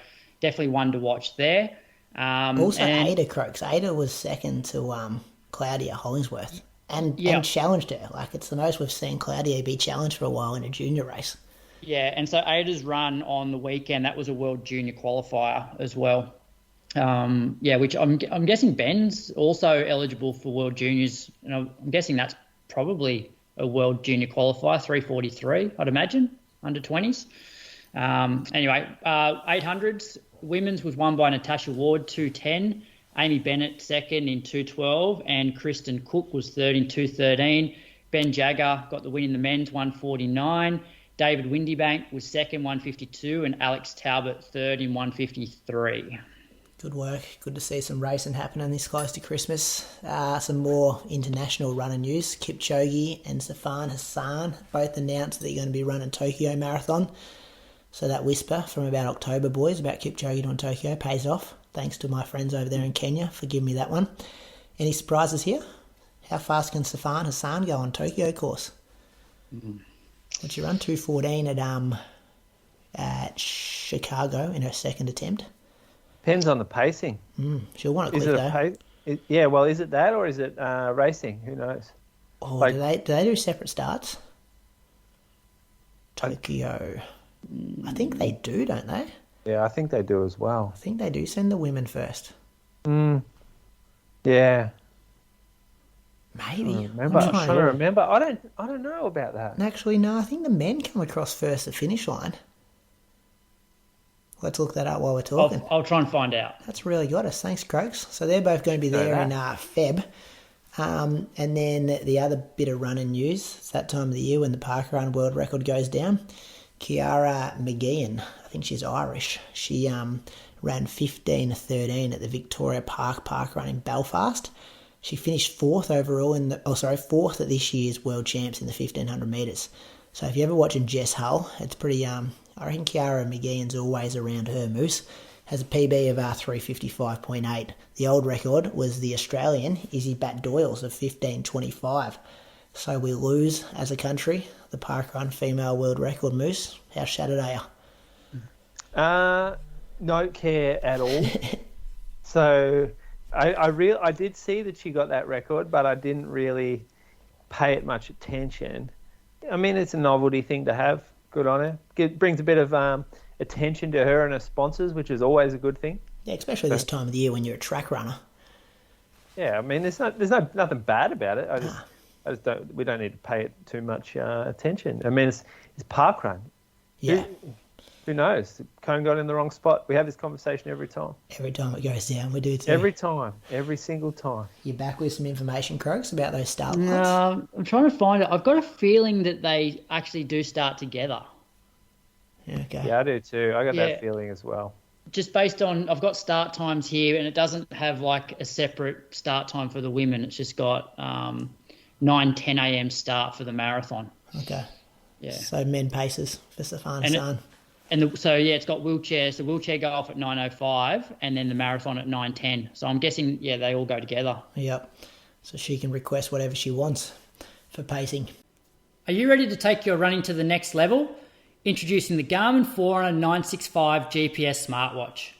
definitely one to watch there. Ada Croaks. Ada was second to Claudia Hollingsworth and challenged her. It's the most we've seen Claudia be challenged for a while in a junior race. Yeah, and so Ada's run on the weekend, that was a World Junior qualifier as well. Which I'm guessing Ben's also eligible for World Juniors. And I'm guessing that's probably a World Junior qualifier, 3:43, I'd imagine, under 20s. 800s, women's was won by Natasha Ward, 2:10. Amy Bennett second in 2:12, and Kristen Cook was third in 2:13. Ben Jagger got the win in the men's, 1:49. David Windybank was second, 1:52, and Alex Talbot third in 1:53. Good work. Good to see some racing happening this close to Christmas. Some more international running news. Kipchoge and Sifan Hassan both announced that they're going to be running Tokyo Marathon. So that whisper from about October, boys, about Kipchoge doing Tokyo pays off. Thanks to my friends over there in Kenya for giving me that one. Any surprises here? How fast can Sifan Hassan go on Tokyo course? Did she run 2:14 at Chicago in her second attempt? Depends on the pacing. She'll want it quick, though. Is it that or is it racing? Who knows? Oh, do they do separate starts? Tokyo. I think they do, don't they? Yeah, I think they do as well. I think they do send the women first. Yeah. Maybe. I'm trying to remember. I don't know about that. Actually, no. I think the men come across first at the finish line. Let's look that up while we're talking. I'll try and find out. That's really got us. Thanks, Croaks. So they're both going to be there in Feb. And then the other bit of running news, it's that time of the year when the parkrun world record goes down. Ciara McGeehan, I think she's Irish. She ran 15:13 at the Victoria Parkrun in Belfast. She finished fourth overall fourth at this year's World Champs in the 1500 metres. So if you're ever watching Jess Hull, it's pretty, I reckon Ciara McGeehan's always around her moose. Has a PB of 3:55.8. The old record was the Australian Izzy Doyle's of 15:25. So we lose as a country the parkrun female world record moose. How shattered are you? Don't care at all. So I did see that she got that record, but I didn't really pay it much attention. I mean, it's a novelty thing to have. Good on her. It brings a bit of attention to her and her sponsors, which is always a good thing. Yeah, especially this time of the year when you're a track runner. Yeah, I mean, there's nothing bad about it. We don't need to pay it too much attention. I mean, it's parkrun. Yeah. Who knows? Cone got in the wrong spot. We have this conversation every time. Every time it goes down, we do too. Every time. Every single time. You back with some information, Croaks, about those start lines? No, I'm trying to find it. I've got a feeling that they actually do start together. Okay. Yeah, I do too. I got that feeling as well. Just based on, I've got start times here, and it doesn't have like a separate start time for the women. It's just got 9:10 a.m. start for the marathon. Okay. Yeah. So men paces for Sifan Hassan. It's got wheelchairs. The wheelchair go off at 9:05, and then the marathon at 9:10. So I'm guessing, they all go together. Yep. So she can request whatever she wants for pacing. Are you ready to take your running to the next level? Introducing the Garmin Forerunner 965 GPS smartwatch.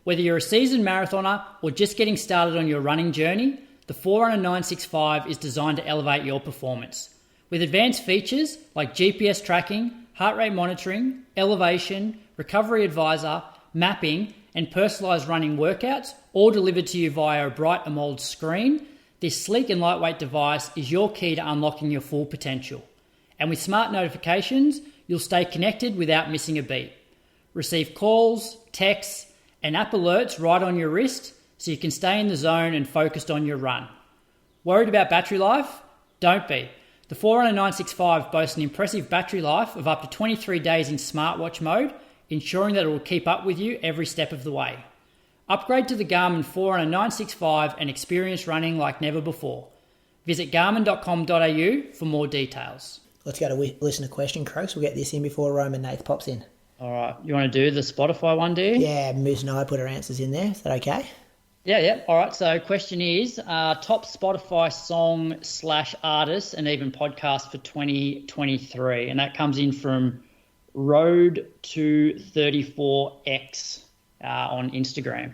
Whether you're a seasoned marathoner or just getting started on your running journey, the Forerunner 965 is designed to elevate your performance. With advanced features like GPS tracking, heart rate monitoring, elevation, recovery advisor, mapping, and personalised running workouts, all delivered to you via a bright AMOLED screen, this sleek and lightweight device is your key to unlocking your full potential. And with smart notifications, you'll stay connected without missing a beat. Receive calls, texts, and app alerts right on your wrist so you can stay in the zone and focused on your run. Worried about battery life? Don't be. The Forerunner 965 boasts an impressive battery life of up to 23 days in smartwatch mode, ensuring that it will keep up with you every step of the way. Upgrade to the Garmin Forerunner 965 and experience running like never before. Visit garmin.com.au for more details. Let's go to listener question, Croaks. We'll get this in before Roman Nath pops in. All right. You want to do the Spotify one, do you? Yeah, Moose and I put our answers in there. Is that okay? Yeah. All right. So question is top Spotify song / artist and even podcast for 2023. And that comes in from Road to 34X on Instagram.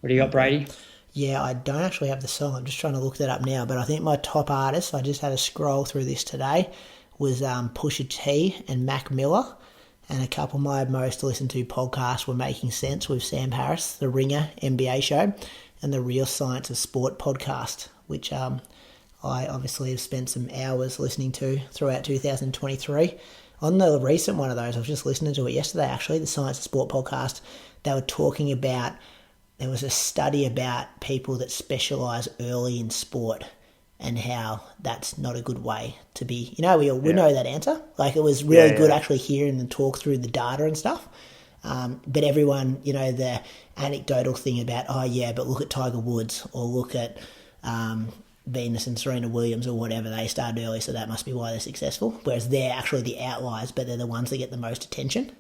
What do you got, Brady? Yeah, I don't actually have the song. I'm just trying to look that up now. But I think my top artists, I just had a scroll through this today, was Pusha T and Mac Miller. And a couple of my most listened to podcasts were Making Sense with Sam Harris, The Ringer NBA show, and the Real Science of Sport podcast, which I obviously have spent some hours listening to throughout 2023. On the recent one of those, I was just listening to it yesterday, actually, the Science of Sport podcast. They were talking about, there was a study about people that specialise early in sport and how that's not a good way to be. You know, we know that answer. Like, it was really good actually hearing them talk through the data and stuff. But everyone, you know, the anecdotal thing about, but look at Tiger Woods or look at Venus and Serena Williams or whatever, they started early, so that must be why they're successful. Whereas they're actually the outliers, but they're the ones that get the most attention.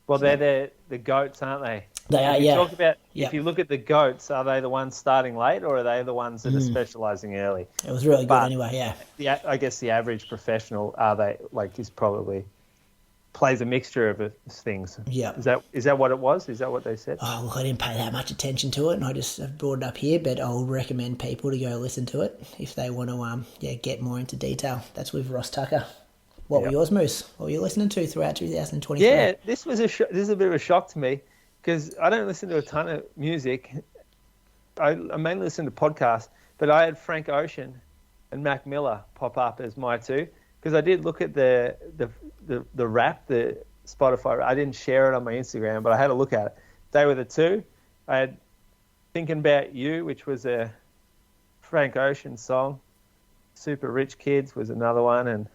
Well, they're the GOATs, aren't they? They are, yeah. Talk about, if you look at the GOATs, are they the ones starting late or are they the ones that are specialising early? It was really good anyway, yeah. I guess the average professional, is probably plays a mixture of things. Yeah. Is that what it was? Is that what they said? Oh, look, I didn't pay that much attention to it, and I just have brought it up here, but I'll recommend people to go listen to it if they want to get more into detail. That's with Ross Tucker. What were yours, Moose? What were you listening to throughout 2023? Yeah, this is a bit of a shock to me because I don't listen to a ton of music. I mainly listen to podcasts, but I had Frank Ocean and Mac Miller pop up as my two because I did look at the rap, the Spotify. I didn't share it on my Instagram, but I had a look at it. They were the two. I had Thinking About You, which was a Frank Ocean song. Super Rich Kids was another one, and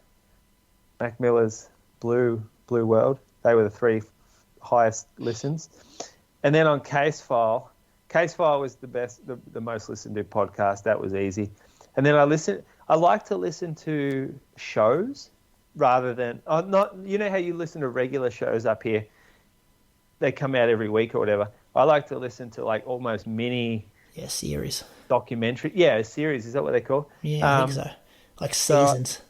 Mac Miller's Blue World. They were the three highest listens. And then on Case File was the most listened to podcast. That was easy. And then I like to listen to shows rather than you know how you listen to regular shows up here. They come out every week or whatever. I like to listen to like almost mini series. Documentary. Yeah, a series. Is that what they call? Yeah, I think so. Like seasons.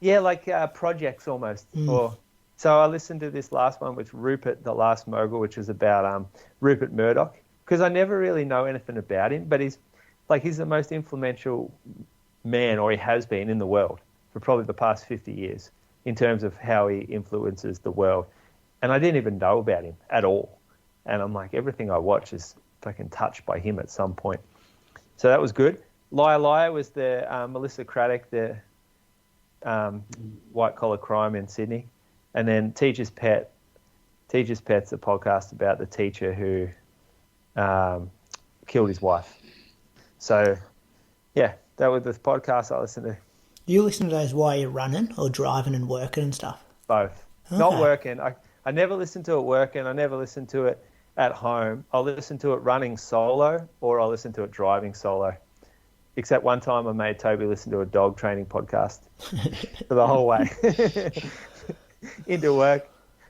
Yeah, like projects almost. So I listened to this last one with Rupert, the Last Mogul, which was about Rupert Murdoch, because I never really know anything about him, but he's the most influential man, or he has been, in the world for probably the past 50 years in terms of how he influences the world. And I didn't even know about him at all. And I'm like, everything I watch is fucking touched by him at some point. So that was good. Liar Liar was the Melissa Craddock, the white collar crime in Sydney, and then Teacher's Pet's a podcast about the teacher who killed his wife. So yeah, that was the podcast I listened to. You listen to those while you're running or driving and working and stuff? Both. Okay. Not working. I never listen to it working. I never listen to it at home. I'll listen to it running solo, or I'll listen to it driving solo. Except one time I made Toby listen to a dog training podcast for the whole way into work.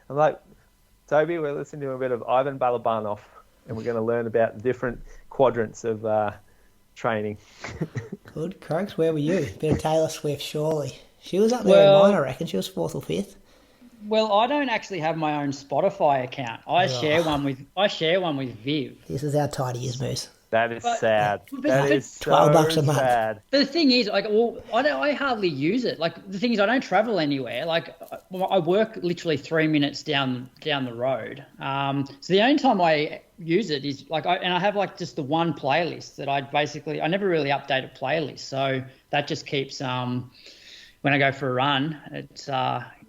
I'm like, Toby, we're listening to a bit of Ivan Balabanov, and we're going to learn about different quadrants of training. Good. Croaks, where were you? Bit of Taylor Swift, surely. She was up there in mine, I reckon. She was 4th or 5th. Well, I don't actually have my own Spotify account. I share one with Viv. This is how tight he is, Moose. That is sad. That is so $12 a month. Sad. But the thing is, I hardly use it. Like, the thing is, I don't travel anywhere. Like, I work literally 3 minutes down the road. So the only time I use it is I have like just the one playlist that I never really update a playlist. So that just keeps when I go for a run. It's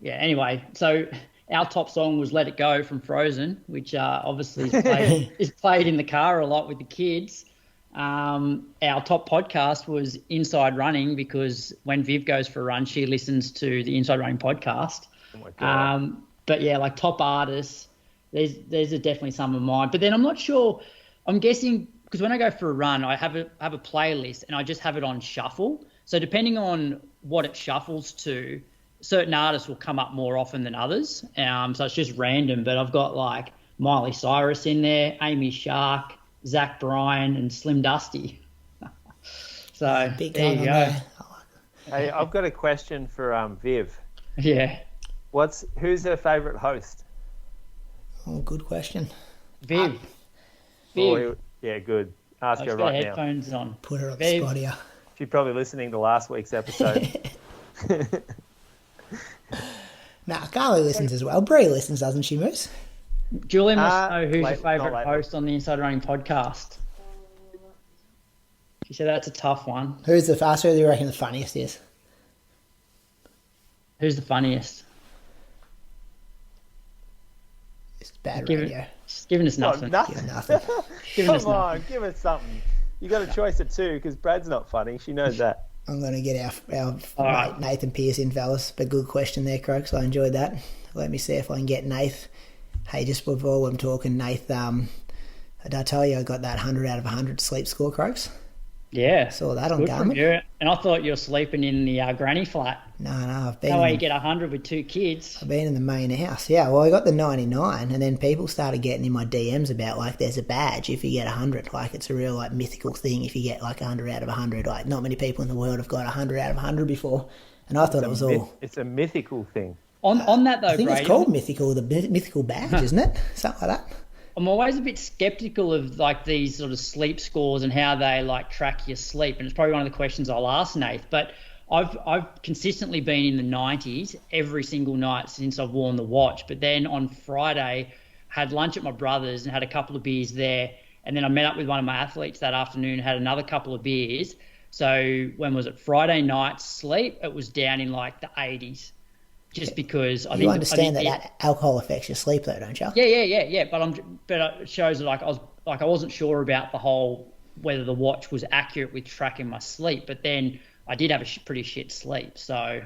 Anyway, so our top song was "Let It Go" from Frozen, which obviously is played in the car a lot with the kids. Our top podcast was Inside Running, because when Viv goes for a run, she listens to the Inside Running podcast. Oh my God. But yeah, like top artists, there's definitely some of mine. But then I'm not sure. I'm guessing because when I go for a run, I have a playlist and I just have it on shuffle. So depending on what it shuffles to, certain artists will come up more often than others. So it's just random. But I've got like Miley Cyrus in there, Amy Shark, Zach Bryan, and Slim Dusty. So Big there you go. there. Hey, I've got a question for Viv. Yeah. Who's her favourite host? Oh, good question. Viv. Yeah, good. Ask her I've got right now. headphones on. Put her on Viv. the spot here. She's probably listening to last week's episode. Nah, Carly listens as well. Bree listens, doesn't she, Moose? Julian wants to know who's your not favourite lately. host on the Inside Running podcast. She said that's a tough one. Who's the fast? Who do you reckon the funniest is? Who's the funniest? It's bad Give radio. it, she's giving us nothing. Nothing. Give nothing. Giving us Come on, nothing. give us something. You got a choice of two because Brad's not funny. She knows that. I'm going to get our All mate right. Nathan Pearce in, fellas. But good question there, Croaks. I enjoyed that. Let me see if I can get Nath. Hey, just before I'm talking, Nath, did I tell you I got that 100 out of 100 sleep score, Croaks? Yeah. Saw that on Good from Garmin. you. And I thought you were sleeping in the granny flat. No, I've been No way you in, get 100 with 2 kids. I've been in the main house. Yeah, well, I got the 99, and then people started getting in my DMs about, like, there's a badge if you get 100. Like, it's a real, like, mythical thing if you get, like, 100 out of 100. Like, not many people in the world have got 100 out of 100 before. And I thought it was all... It's a mythical thing. On that, though, I think Brady, it's called mythical, the mythical badge, isn't it? Something like that. I'm always a bit skeptical of like these sort of sleep scores and how they like track your sleep. And it's probably one of the questions I'll ask Nath. But I've consistently been in the 90s every single night since I've worn the watch. But then on Friday, had lunch at my brother's and had a couple of beers there. And then I met up with one of my athletes that afternoon, had another couple of beers. So when was it? Friday night sleep, it was down in like the 80s. Just because I think You understand that alcohol affects your sleep, though, don't you? Yeah. But it shows that I wasn't sure about the whole whether the watch was accurate with tracking my sleep. But then I did have a pretty shit sleep, so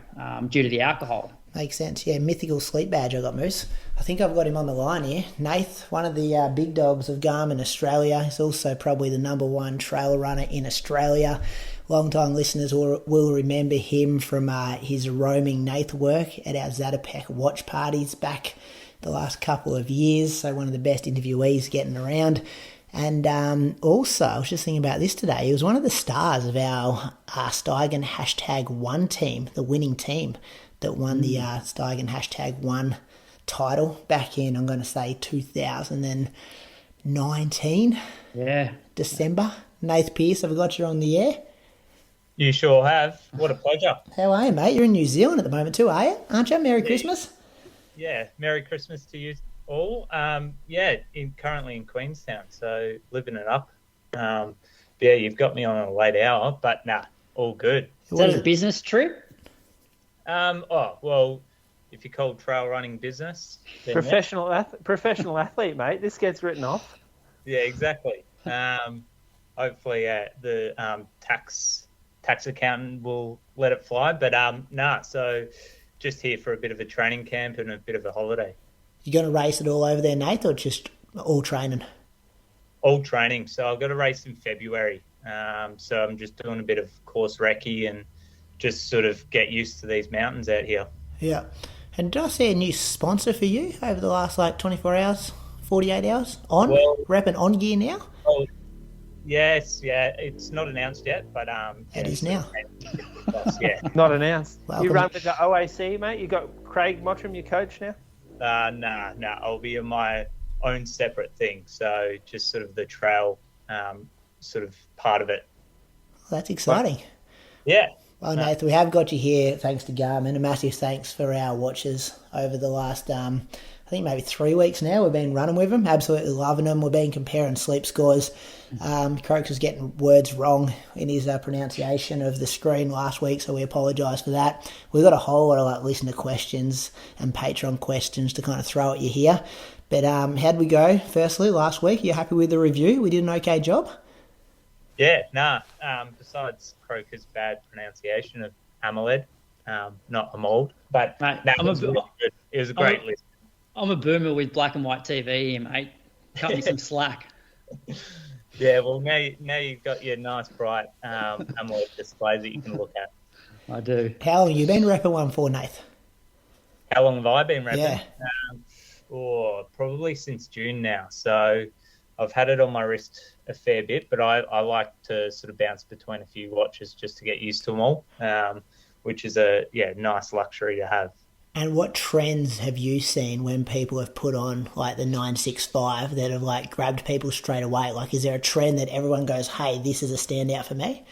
due to the alcohol. Makes sense. Yeah, mythical sleep badge I got, Moose. I think I've got him on the line here. Nath, one of the big dogs of Garmin Australia. He's also probably the #1 trail runner in Australia. Long-time listeners will remember him from his roaming Nath work at our Zatopek watch parties back the last couple of years. So one of the best interviewees getting around. And also, I was just thinking about this today. He was one of the stars of our Steigen #1 team, the winning team that won the Steigen #1 title back in, I'm going to say, 2019. Yeah. December. Nath Pearce, I've got you on the air. You sure have. What a pleasure. How are you, mate? You're in New Zealand at the moment too, are you? Aren't you? Merry Christmas. Yeah, Merry Christmas to you all. Currently in Queenstown, so living it up. Yeah, you've got me on a late hour, but nah, all good. Is that a business trip? Well, if you call trail running business, then Professional athlete, mate. This gets written off. yeah, exactly. Hopefully, the tax accountant will let it fly. But so just here for a bit of a training camp and a bit of a holiday. You going to race it all over there, Nath, or just all training? All training. So I've got a race in February. So I'm just doing a bit of course recce and just sort of get used to these mountains out here. Yeah. And did I see a new sponsor for you over the last 24 hours, 48 hours? Repping On Gear now? Oh, yes, yeah. It's not announced yet, but It is now. Yeah. Not announced. Welcome. You run with the OAC, mate? You got Craig Mottram, your coach now? Nah. I'll be in my own separate thing. So just sort of the trail sort of part of it. Well, that's exciting. Yeah. Well, Nath, we have got you here thanks to Garmin. A massive thanks for our watches over the last, I think maybe 3 weeks now. We've been running with them, absolutely loving them. We've been comparing sleep scores. Croaks was getting words wrong in his pronunciation of the screen last week, so we apologise for that. We've got a whole lot of listener questions and Patreon questions to kind of throw at you here. But how'd we go, firstly, last week? Are you happy with the review? We did an okay job? Yeah, besides Croker's bad pronunciation of AMOLED, not AMOLED, but Mate, it was really good. It was a great list. I'm a boomer with black and white TV here, mate. Cut me some slack. Yeah, well, now you've got your nice, bright AMOLED displays that you can look at. I do. How long have you been repping one for, Nath? How long have I been repping? Yeah. Probably since June now. So I've had it on my wrist a fair bit, but I like to sort of bounce between a few watches just to get used to them all, which is a nice luxury to have. And what trends have you seen when people have put on like the 965 that have like grabbed people straight away? Like, is there a trend that everyone goes, hey, this is a standout for me?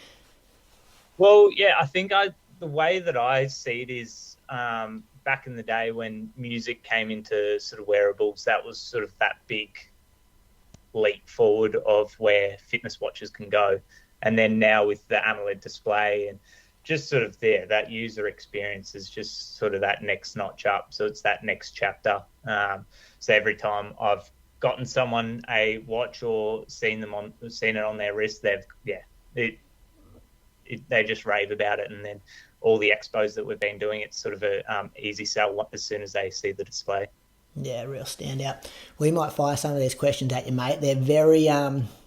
Well, yeah, I think the way that I see it is back in the day when music came into sort of wearables, that was sort of that big leap forward of where fitness watches can go. And then now with the AMOLED display and just sort of that user experience is just sort of that next notch up. So it's that next chapter. So every time I've gotten someone a watch or seen it on their wrist, they just rave about it. And then all the expos that we've been doing, it's sort of a easy sell as soon as they see the display. Yeah, real standout. We might fire some of these questions at you, mate. They're very,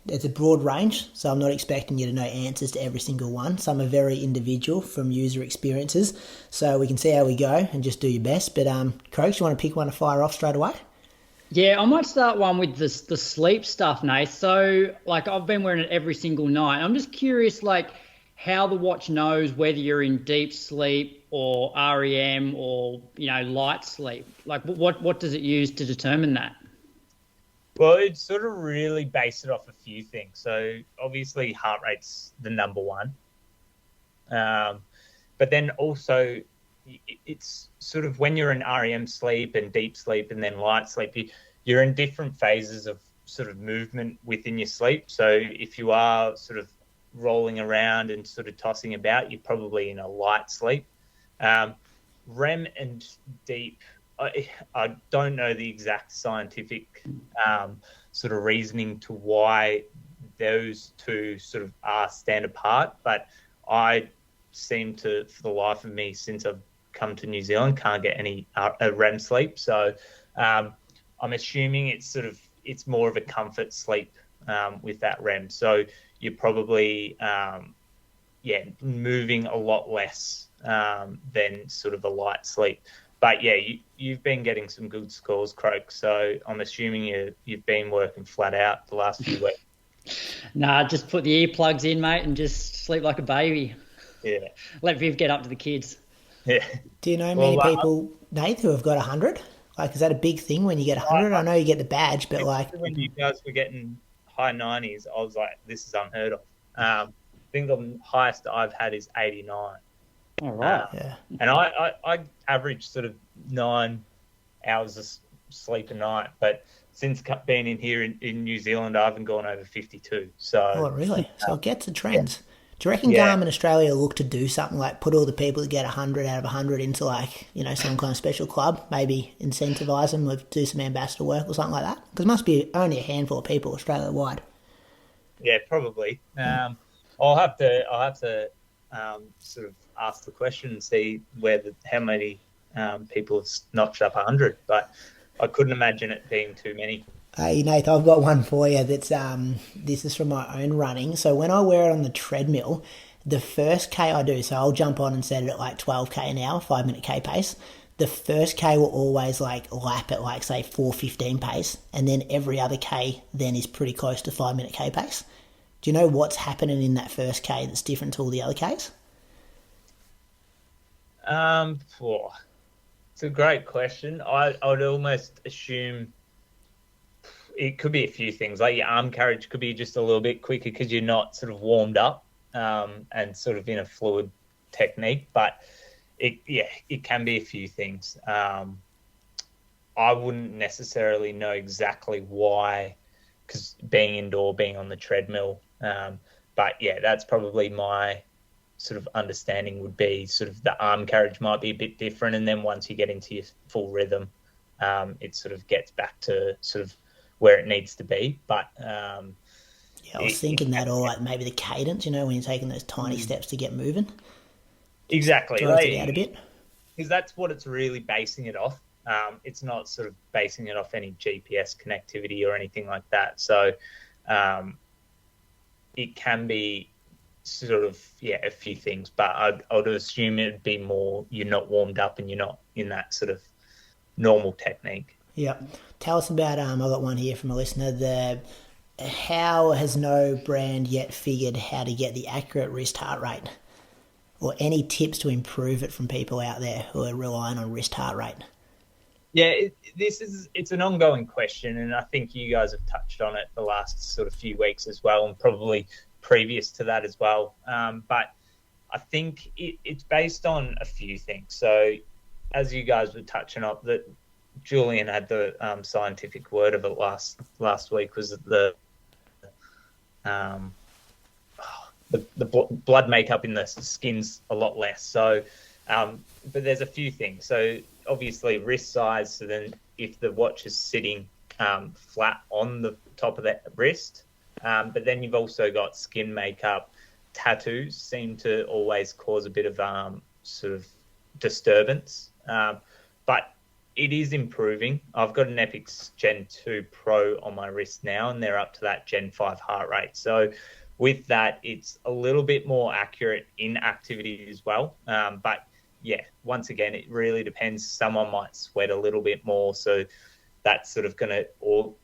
it's a broad range, so I'm not expecting you to know answers to every single one. Some are very individual from user experiences, so we can see how we go and just do your best. But, Croaks, you want to pick one to fire off straight away? Yeah, I might start one with the sleep stuff, Nate. So, like, I've been wearing it every single night. I'm just curious, like, how the watch knows whether you're in deep sleep or REM or, light sleep. Like, what does it use to determine that? Well, it sort of really based it off a few things. So obviously heart rate's the number one. But then also it's sort of when you're in REM sleep and deep sleep and then light sleep, you're in different phases of sort of movement within your sleep. So if you are sort of rolling around and sort of tossing about, you're probably in a light sleep. REM and deep, I don't know the exact scientific sort of reasoning to why those two sort of stand apart, but I seem to, for the life of me, since I've come to New Zealand, can't get any REM sleep. So I'm assuming it's more of a comfort sleep with that REM. So you're probably moving a lot less than sort of a light sleep. But yeah, you've been getting some good scores, Croak. So I'm assuming you've been working flat out the last few weeks. Nah, just put the earplugs in, mate, and just sleep like a baby. Yeah. Let Viv get up to the kids. Yeah. Do you know many people, Nate, who have got 100? Like, is that a big thing when you get 100? I know you get the badge, but like... When you guys were getting high 90s, I was like, this is unheard of. I think the highest I've had is 89. All right. Yeah. And I average sort of 9 hours of sleep a night, but since being in here in New Zealand, I haven't gone over 52. So. Oh, really? So it gets the trends. Yeah. Do you reckon Garmin Australia look to do something like put all the people that get 100 out of 100 into like, some kind of special club, maybe incentivise them or do some ambassador work or something like that? Because it must be only a handful of people Australia-wide. Yeah, probably. I'll have to sort of ask the question and see how many people have notched up 100, but I couldn't imagine it being too many. Hey, Nate, I've got one for you that's, this is from my own running. So when I wear it on the treadmill, the first K I do, so I'll jump on and set it at like 12K an hour, 5-minute K pace. The first K will always like lap at like, say, 4:15 pace. And then every other K then is pretty close to 5-minute K pace. Do you know what's happening in that first K that's different to all the other Ks? It's a great question. I would almost assume it could be a few things. Like your arm carriage could be just a little bit quicker because you're not sort of warmed up and sort of in a fluid technique. But it can be a few things. I wouldn't necessarily know exactly why, because being indoor, being on the treadmill. But yeah, that's probably my sort of understanding would be sort of the arm carriage might be a bit different. And then once you get into your full rhythm, it sort of gets back to sort of where it needs to be. But I was thinking that, or like maybe the cadence, when you're taking those tiny steps to get moving. Exactly. Drives it out a bit. Because that's what it's really basing it off. It's not sort of basing it off any GPS connectivity or anything like that. So, it can be sort of, a few things, but I'd assume it'd be more you're not warmed up and you're not in that sort of normal technique. Yeah. Tell us about, I got one here from a listener, how has no brand yet figured how to get the accurate wrist heart rate? Or any tips to improve it from people out there who are relying on wrist heart rate? Yeah, it's an ongoing question, and I think you guys have touched on it the last sort of few weeks as well, and probably previous to that as well. But I think it's based on a few things. So as you guys were touching on, that Julian had the scientific word of it last week, was the blood makeup in the skin's a lot less. So, but there's a few things. So obviously wrist size. So then if the watch is sitting flat on the top of that wrist, but then you've also got skin makeup. Tattoos seem to always cause a bit of sort of disturbance. But it is improving. I've got an Epix Gen 2 Pro on my wrist now, and they're up to that Gen 5 heart rate. So with that, it's a little bit more accurate in activity as well. But yeah, once again, it really depends. Someone might sweat a little bit more, so that's sort of going to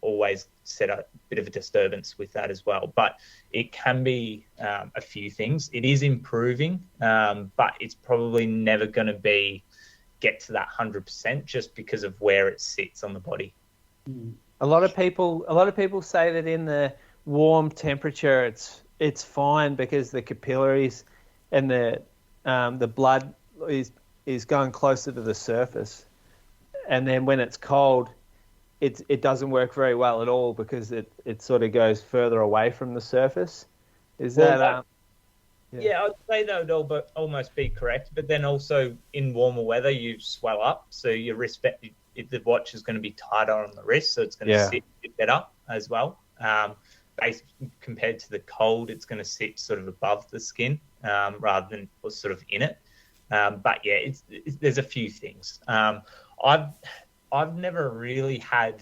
always set a bit of a disturbance with that as well. But it can be a few things. It is improving, but it's probably never going to get to that 100% just because of where it sits on the body. A lot of people say that in the warm temperature it's fine because the capillaries and the blood is going closer to the surface, and then when it's cold, it doesn't work very well at all because it sort of goes further away from the surface. Is that? Yeah, I'd say that would almost be correct. But then also in warmer weather, you swell up, so your wrist, the watch is going to be tighter on the wrist, so it's going to sit a bit better as well. Compared to the cold, it's going to sit sort of above the skin rather than sort of in it. But yeah, there's a few things. I've never really had,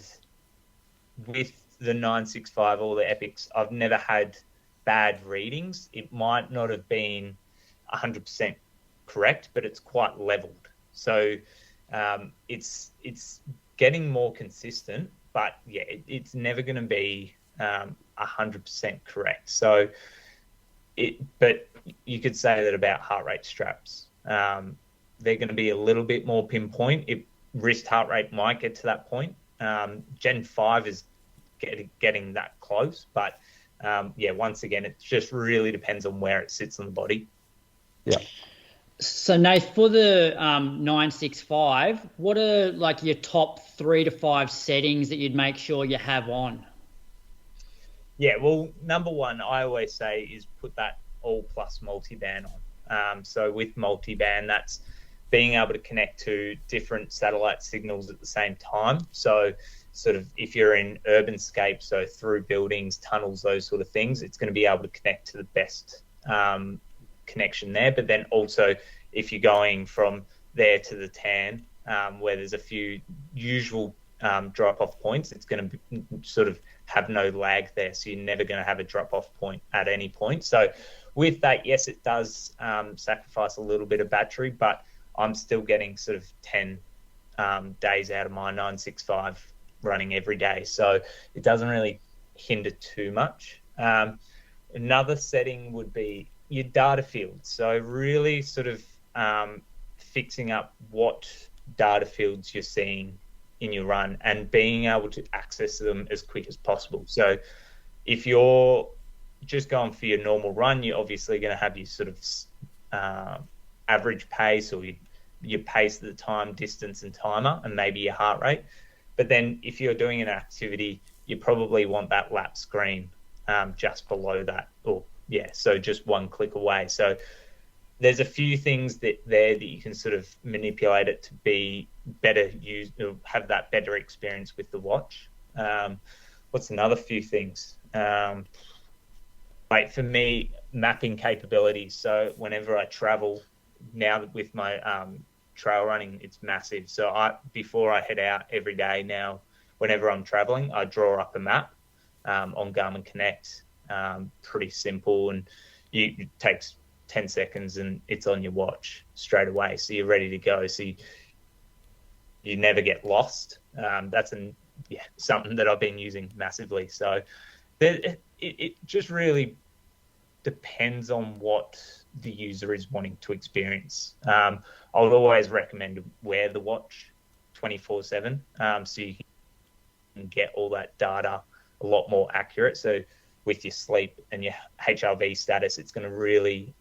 with the 965 or the Epix, I've never had bad readings. It might not have been 100% correct, but it's quite leveled. So it's getting more consistent, but yeah, it's never going to be 100% correct. So but you could say that about heart rate straps. They're going to be a little bit more pinpoint. Wrist heart rate might get to that point. Gen 5 is getting that close, but once again, it just really depends on where it sits on the body. Yeah. So, Nath, for the 965, what are like your top 3 to 5 settings that you'd make sure you have on? Yeah, well, number one, I always say is put that all plus multiband on. So with multiband, that's being able to connect to different satellite signals at the same time. So sort of if you're in urbanscape, so through buildings, tunnels, those sort of things, it's going to be able to connect to the best connection there. But then also if you're going from there to the tan, where there's a few usual drop-off points, it's going to sort of have no lag there. So you're never going to have a drop-off point at any point. So with that, yes, it does sacrifice a little bit of battery, but I'm still getting sort of 10 days out of my 965 running every day. So it doesn't really hinder too much. Another setting would be your data fields. So really sort of fixing up what data fields you're seeing in your run and being able to access them as quick as possible. So if you're just going for your normal run, you're obviously going to have your sort of average pace or your pace at the time, distance and timer, and maybe your heart rate. But then if you're doing an activity, you probably want that lap screen just below that, so just one click away. So there's a few things that you can sort of manipulate it to be better used, have that better experience with the watch. What's another few things? For me, mapping capabilities. So whenever I travel now with my trail running, it's massive. So before I head out every day now, whenever I'm traveling, I draw up a map on Garmin Connect pretty simple, and it takes 10 seconds and it's on your watch straight away. So you're ready to go. So you never get lost. That's something that I've been using massively. So it just really depends on what the user is wanting to experience. I would always recommend to wear the watch 24/7, so you can get all that data a lot more accurate. So with your sleep and your HRV status, it's going to really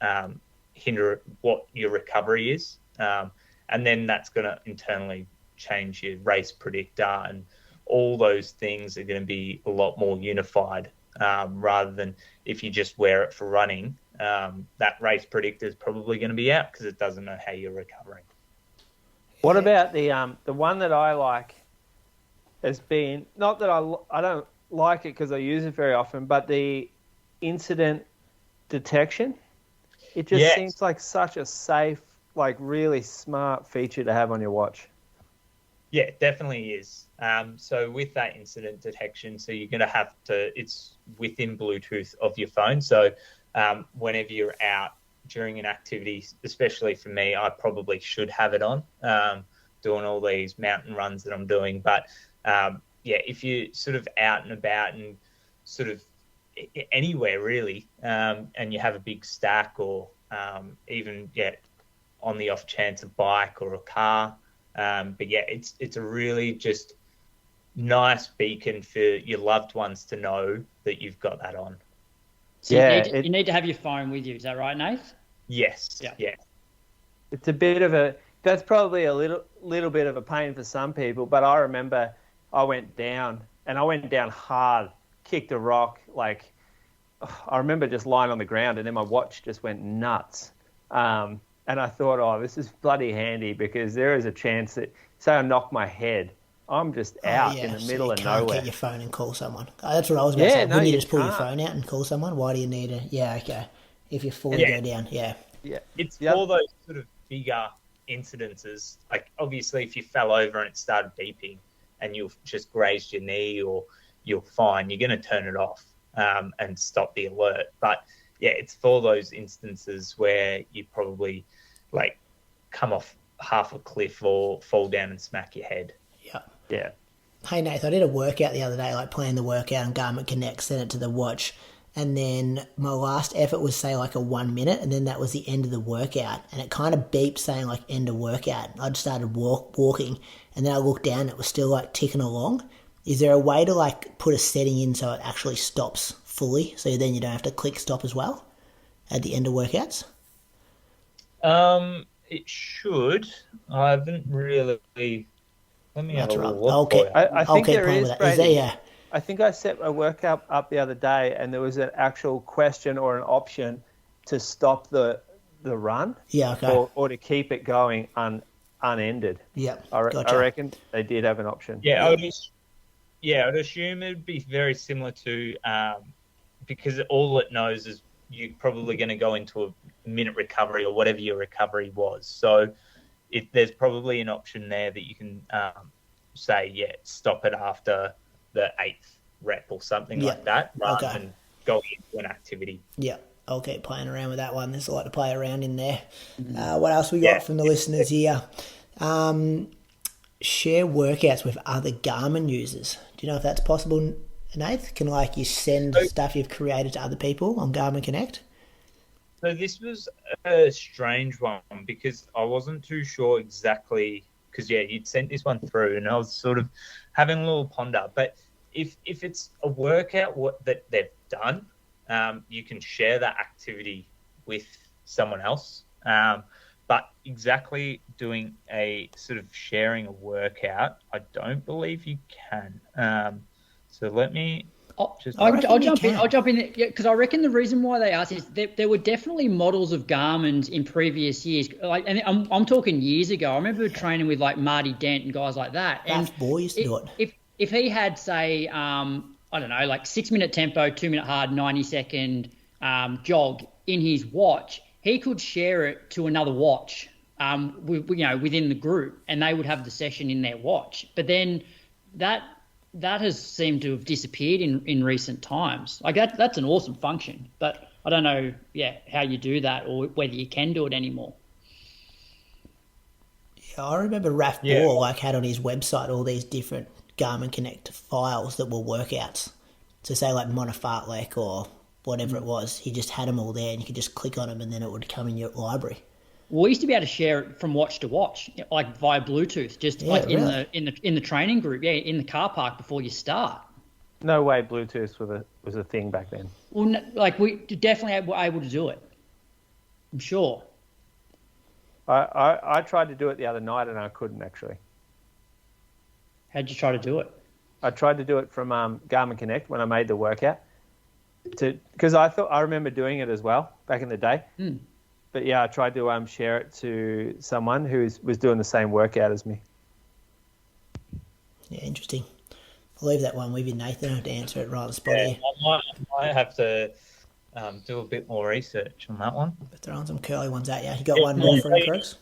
hinder what your recovery is. And then that's going to internally change your race predictor, and all those things are going to be a lot more unified, rather than if you just wear it for running, that race predictor is probably going to be out because it doesn't know how you're recovering. What about the one that I like has been, not that I don't like it because I use it very often, but the incident detection. It just seems like such a safe, like really smart feature to have on your watch. Yeah, it definitely is. So with that incident detection, so you're going to have to, it's within Bluetooth of your phone. So whenever you're out during an activity, especially for me, I probably should have it on, doing all these mountain runs that I'm doing. But if you're sort of out and about and sort of anywhere really, and you have a big stack or even on the off chance a bike or a car, but it's a really just nice beacon for your loved ones to know that you've got that on. So you need to have your phone with you. Is that right, Nath? Yes. Yeah. It's a bit of that's probably a little bit of a pain for some people, but I remember I went down hard, kicked a rock. Like, I remember just lying on the ground and then my watch just went nuts. And I thought, this is bloody handy because there is a chance that, say I knock my head, I'm just out in the middle of nowhere. You can't get your phone and call someone. That's what I was about to say. Wouldn't you just pull your phone out and call someone? Why do you need it? Yeah, okay. If you fully go down, yeah. It's all those sort of bigger incidences. Like, obviously, if you fell over and it started beeping and you've just grazed your knee or you're fine, you're going to turn it off and stop the alert. But, it's for those instances where you probably, like, come off half a cliff or fall down and smack your head. Yeah. Hey, Nath, I did a workout the other day, like planned the workout on Garmin Connect, sent it to the watch, and then my last effort was, say, like a 1 minute, and then that was the end of the workout, and it kind of beeped saying, like, end of workout. I just started walking, and then I looked down, it was still, like, ticking along. Is there a way to, like, put a setting in so it actually stops fully, so then you don't have to click stop as well at the end of workouts? It should. I haven't really... Let me have a look. Okay. I think there is, Brady. Is I think I set my workout up the other day and there was an actual question or an option to stop the run. Yeah, okay. Or to keep it going unended. Yeah, I gotcha. reckon they did have an option. Yeah, I'd assume it'd be very similar to, because all it knows is you're probably going to go into a minute recovery or whatever your recovery was. So there's probably an option there that you can say, stop it after the 8th rep or something like that, rather than going into an activity. Yeah, I'll keep playing around with that one. There's a lot to play around in there. What else we got from the listeners here? Share workouts with other Garmin users. Do you know if that's possible, Nath? Can you send stuff you've created to other people on Garmin Connect? So this was a strange one because I wasn't too sure exactly, because you'd sent this one through and I was sort of having a little ponder. But if it's a workout that they've done, you can share that activity with someone else. But exactly doing a sort of sharing a workout, I don't believe you can. So let me... I'll jump in because I reckon the reason why they asked is there were definitely models of Garmin's in previous years. And I'm talking years ago. I remember training with like Marty Dent and guys like that. And boy used to do it. If he had, say, I don't know, like 6-minute tempo, 2-minute hard, 90-second jog in his watch, he could share it to another watch, within the group, and they would have the session in their watch. But then that that has seemed to have disappeared in recent times. Like that's an awesome function, but I don't know, how you do that or whether you can do it anymore. Yeah, I remember Raf Ball had on his website all these different Garmin Connect files that were workouts. So say like monofartlek or whatever it was, he just had them all there and you could just click on them and then it would come in your library. We used to be able to share it from watch to watch, like via Bluetooth, just in the training group, in the car park before you start. No way Bluetooth was a thing back then. Well, we definitely were able to do it. I'm sure. I tried to do it the other night and I couldn't actually. How'd you try to do it? I tried to do it from Garmin Connect when I made the workout, because I remember doing it as well back in the day. But I tried to share it to someone who was doing the same workout as me. Yeah, interesting. I'll leave that one with you, Nathan. I have to answer it right on the spot here. I might have to do a bit more research on that one. But throwing some curly ones at you. You got one more for him, Crooks?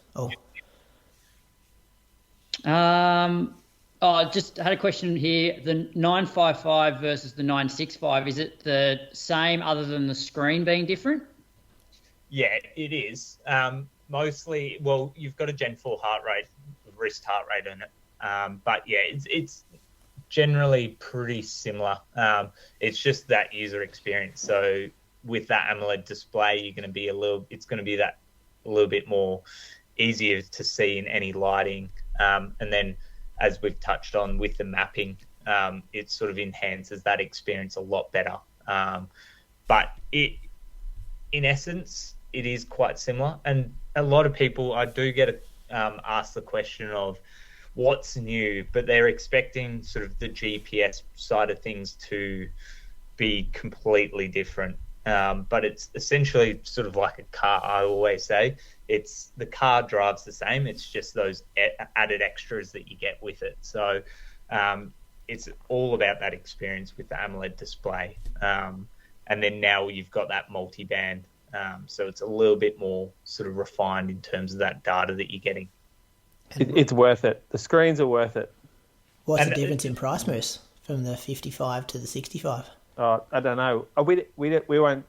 I just had a question here. The 955 versus the 965, is it the same other than the screen being different? Yeah, it is. Mostly, you've got a Gen 4 wrist heart rate in it. But yeah, it's generally pretty similar. It's just that user experience. So with that AMOLED display, it's going to be that a little bit more easier to see in any lighting. And then, as we've touched on with the mapping, it sort of enhances that experience a lot better. But in essence, it is quite similar. And a lot of people, I do get asked the question of what's new, but they're expecting sort of the GPS side of things to be completely different. But it's essentially sort of like a car, I always say. It's the car drives the same. It's just those added extras that you get with it. So it's all about that experience with the AMOLED display. And then now you've got that multi-band. So it's a little bit more sort of refined in terms of that data that you're getting. It's worth it. The screens are worth it. What's the difference in price, Moose, from the 55 to the 65? I don't know. We won't.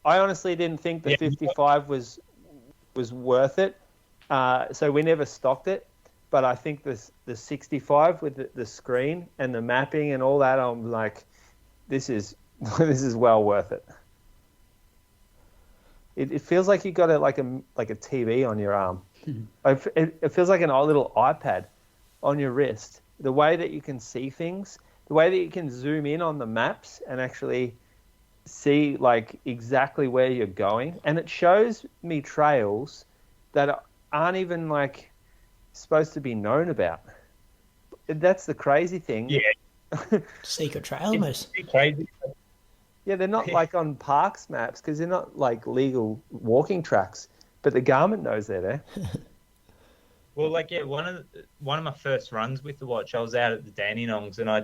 I honestly didn't think the 55 was worth it, so we never stocked it. But I think the 65 with the screen and the mapping and all that, I'm like, this is well worth it. It feels like you got like a TV on your arm. It feels like an old little iPad on your wrist. The way that you can see things, the way that you can zoom in on the maps and actually see like exactly where you're going, and it shows me trails that aren't even like supposed to be known about. That's the crazy thing. Yeah, secret trail, Moose. Crazy. Yeah, they're not like on parks maps because they're not like legal walking tracks, but the Garmin knows they're there. Well, one of my first runs with the watch, I was out at the Dandenongs and I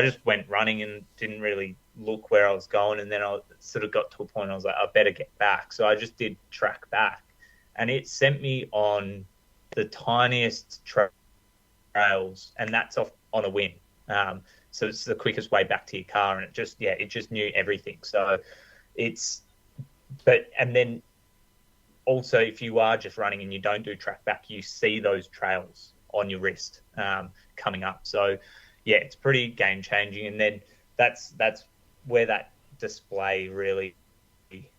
just went running and didn't really look where I was going, and then I sort of got to a point I was like, I better get back. So I just did track back, and it sent me on the tiniest trails, and that's off on a whim. So it's the quickest way back to your car, and it just knew everything. So and then also if you are just running and you don't do track back, you see those trails on your wrist coming up. So yeah, it's pretty game changing. And then that's where that display really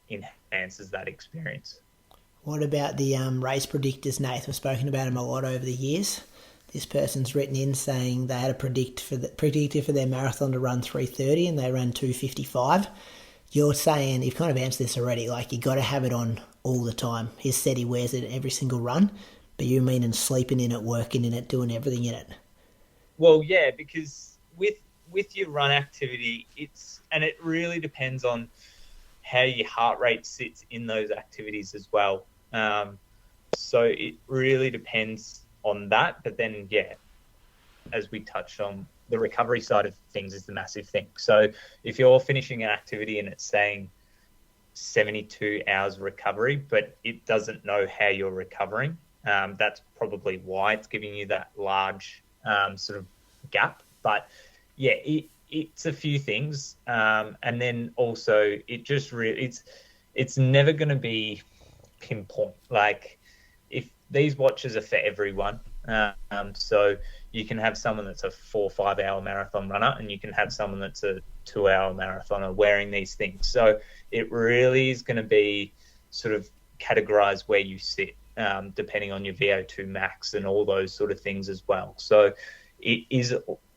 enhances that experience. What about the race predictors, Nathan? We've spoken about them a lot over the years. This person's written in saying they had a predictor for their marathon to run 3:30 and they ran 2:55. You're saying, you've kind of answered this already, like you got to have it on all the time. He said he wears it every single run, but you mean in sleeping in it, working in it, doing everything in it? Well, yeah, because with your run activity, it really depends on how your heart rate sits in those activities as well. So it really depends on that. But then, yeah, as we touched on, the recovery side of things is the massive thing. So if you're finishing an activity and it's saying 72 hours recovery, but it doesn't know how you're recovering, that's probably why it's giving you that large sort of gap. But it's a few things, and then also it just it's never going to be pinpoint. Like, if these watches are for everyone, so you can have someone that's a 4 or 5 hour marathon runner, and you can have someone that's a 2 hour marathoner wearing these things. So it really is going to be sort of categorized where you sit, depending on your VO2 max and all those sort of things as well. So it is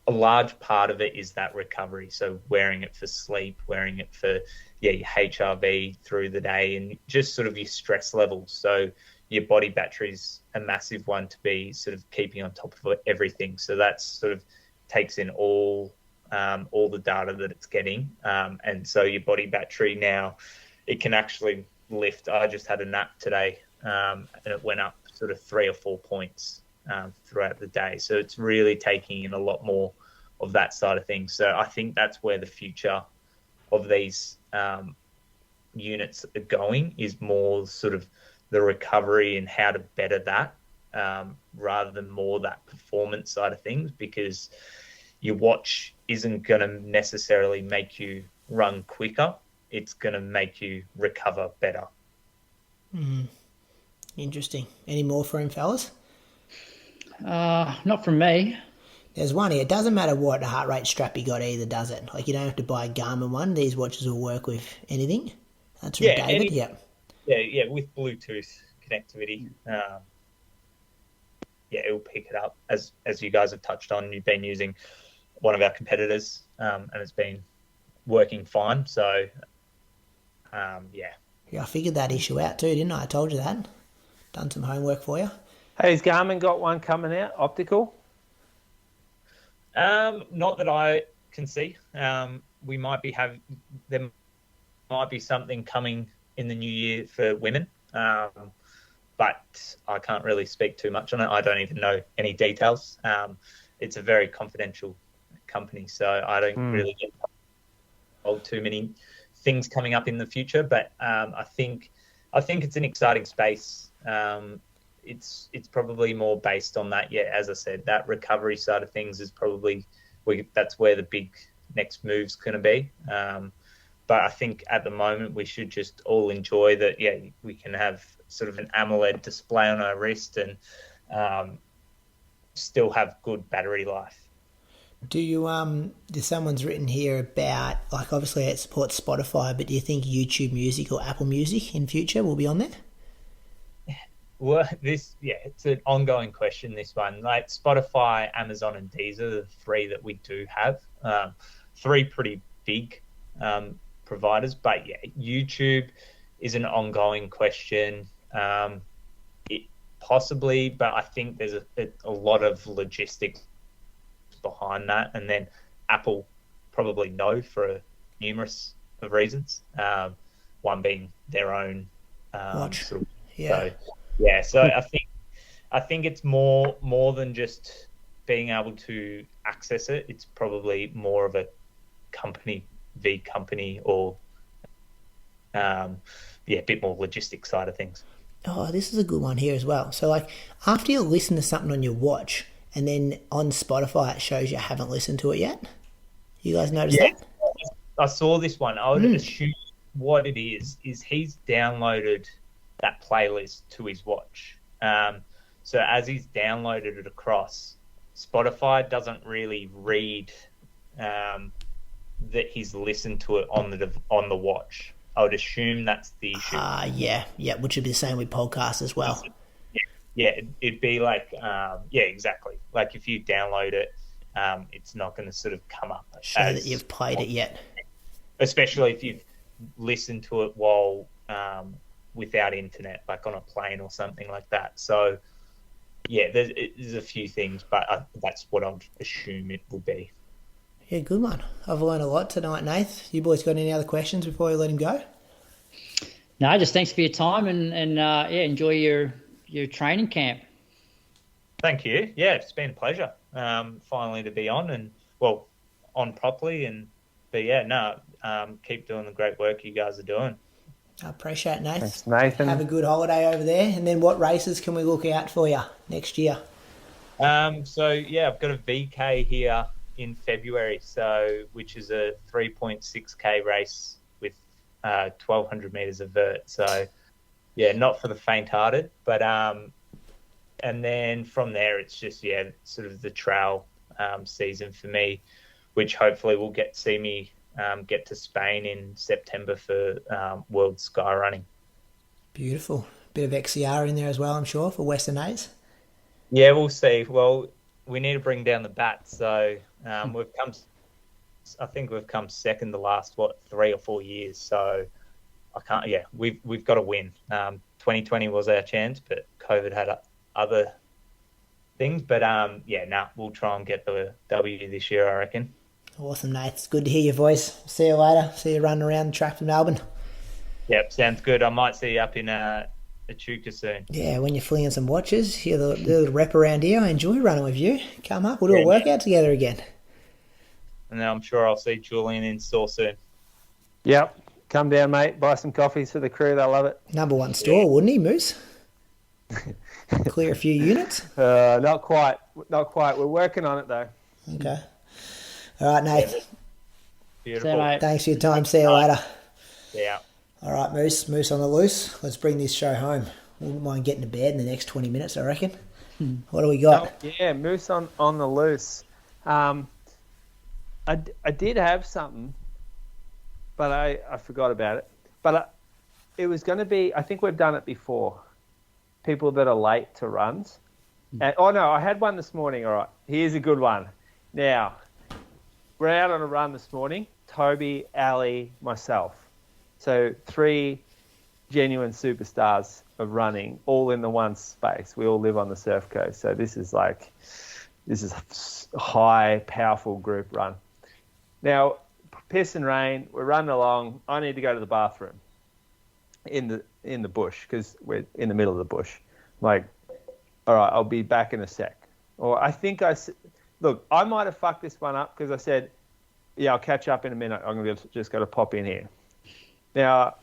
a large part of it is that recovery. So wearing it for sleep, wearing it for your HRV through the day, and just sort of your stress levels. So your body battery's a massive one to be sort of keeping on top of everything. So that's sort of takes in all the data that it's getting. And so your body battery now, it can actually lift. I just had a nap today, and it went up sort of 3 or 4 points throughout the day. So it's really taking in a lot more of that side of things. So I think that's where the future of these units are going, is more sort of the recovery and how to better that, rather than more that performance side of things, because your watch isn't going to necessarily make you run quicker. It's going to make you recover better. Interesting. Any more for him, fellas? Not from me. There's one here. It doesn't matter what heart rate strap you got either, does it? Like, you don't have to buy a Garmin one. These watches will work with anything. That's from David. Yeah, with Bluetooth connectivity. It'll pick it up. As you guys have touched on, you've been using one of our competitors, and it's been working fine. So, Yeah, I figured that issue out too, didn't I? I told you that. Done some homework for you. Hey, has Garmin got one coming out, optical? Not that I can see. We might be there might be something coming in the new year for women, but I can't really speak too much on it. I don't even know any details. It's a very confidential company, so I don't really get told too many things coming up in the future. But I think it's an exciting space. It's probably more based on that. Yeah, as I said, that recovery side of things is probably that's where the big next move's going to be. But I think at the moment we should just all enjoy that. Yeah, we can have sort of an AMOLED display on our wrist and still have good battery life. Do you someone's written here about, like, obviously it supports Spotify, but do you think YouTube Music or Apple Music in future will be on there? Well, it's an ongoing question, this one. Like Spotify, Amazon, and Deezer are the 3 that we do have. 3 pretty big providers. But yeah, YouTube is an ongoing question. It possibly, but I think there's a lot of logistics behind that. And then Apple probably no for numerous of reasons. One being their own watch. Sort of, yeah. So I think it's more than just being able to access it. It's probably more of a company or a bit more logistic side of things. Oh, this is a good one here as well. So, like, after you listen to something on your watch and then on Spotify it shows you haven't listened to it yet. You guys notice that? I saw this one. I would assume what it is he's downloaded that playlist to his watch. So as he's downloaded it across, Spotify doesn't really read that he's listened to it on the watch. I would assume that's the issue. Yeah, which would be the same with podcasts as well. Yeah, it'd be like, exactly. Like if you download it, it's not going to sort of come up. Show that you've played it yet. Especially if you've listened to it while without internet, like on a plane or something like that. So, yeah, there's a few things, but that's what I'd assume it will be. Yeah, good one. I've learned a lot tonight, Nath. You boys got any other questions before we let him go? No, just thanks for your time and enjoy your training camp. Thank you. Yeah, it's been a pleasure. Finally to be on properly keep doing the great work you guys are doing. I appreciate it, Nath. Thanks, Nathan. Have a good holiday over there. And then what races can we look out for you next year? I've got a VK here in February, so which is a 3.6k race with 1,200 meters of vert. So yeah, not for the faint-hearted, but and then from there it's just sort of the trail season for me, which hopefully will see me get to Spain in September for World Sky Running. Beautiful. Bit of XCR in there as well, I'm sure, for Western A's. Yeah, we'll see. Well, we need to bring down the bat. So I think we've come second the last 3 or 4 years. So I can't. Yeah, we've got to win. 2020 was our chance, but COVID had other things. But we'll try and get the W this year, I reckon. Awesome, Nate. It's good to hear your voice. See you later. See you running around the track in Melbourne. Yep, sounds good. I might see you up in Echuca soon. Yeah, when you're flinging some watches, you're the rep around here. I enjoy running with you. Come up, we'll do a workout together again. And then I'm sure I'll see Julian in store soon. Yep. Come down, mate. Buy some coffees for the crew. They'll love it. Number one store, wouldn't he, Moose? Clear a few units? Not quite. We're working on it, though. Okay. All right, Nate. Beautiful. See you, mate. Thanks for your time. See you later. Yeah. All right, Moose on the loose. Let's bring this show home. Wouldn't mind getting to bed in the next 20 minutes, I reckon. What do we got? Yeah, Moose on the loose. I did have something, but I forgot about it. But it was going to be, I think we've done it before, people that are late to runs. And, I had one this morning. All right, here's a good one. Now, we're out on a run this morning, Toby, Ali, myself. So 3 genuine superstars of running, all in the one space. We all live on the Surf Coast. So this is a high, powerful group run. Now, piss and rain, we're running along. I need to go to the bathroom in the bush because we're in the middle of the bush. I'm like, all right, I'll be back in a sec. Or I think look, I might have fucked this one up because I said, yeah, I'll catch up in a minute. I'm just going to pop in here. Now,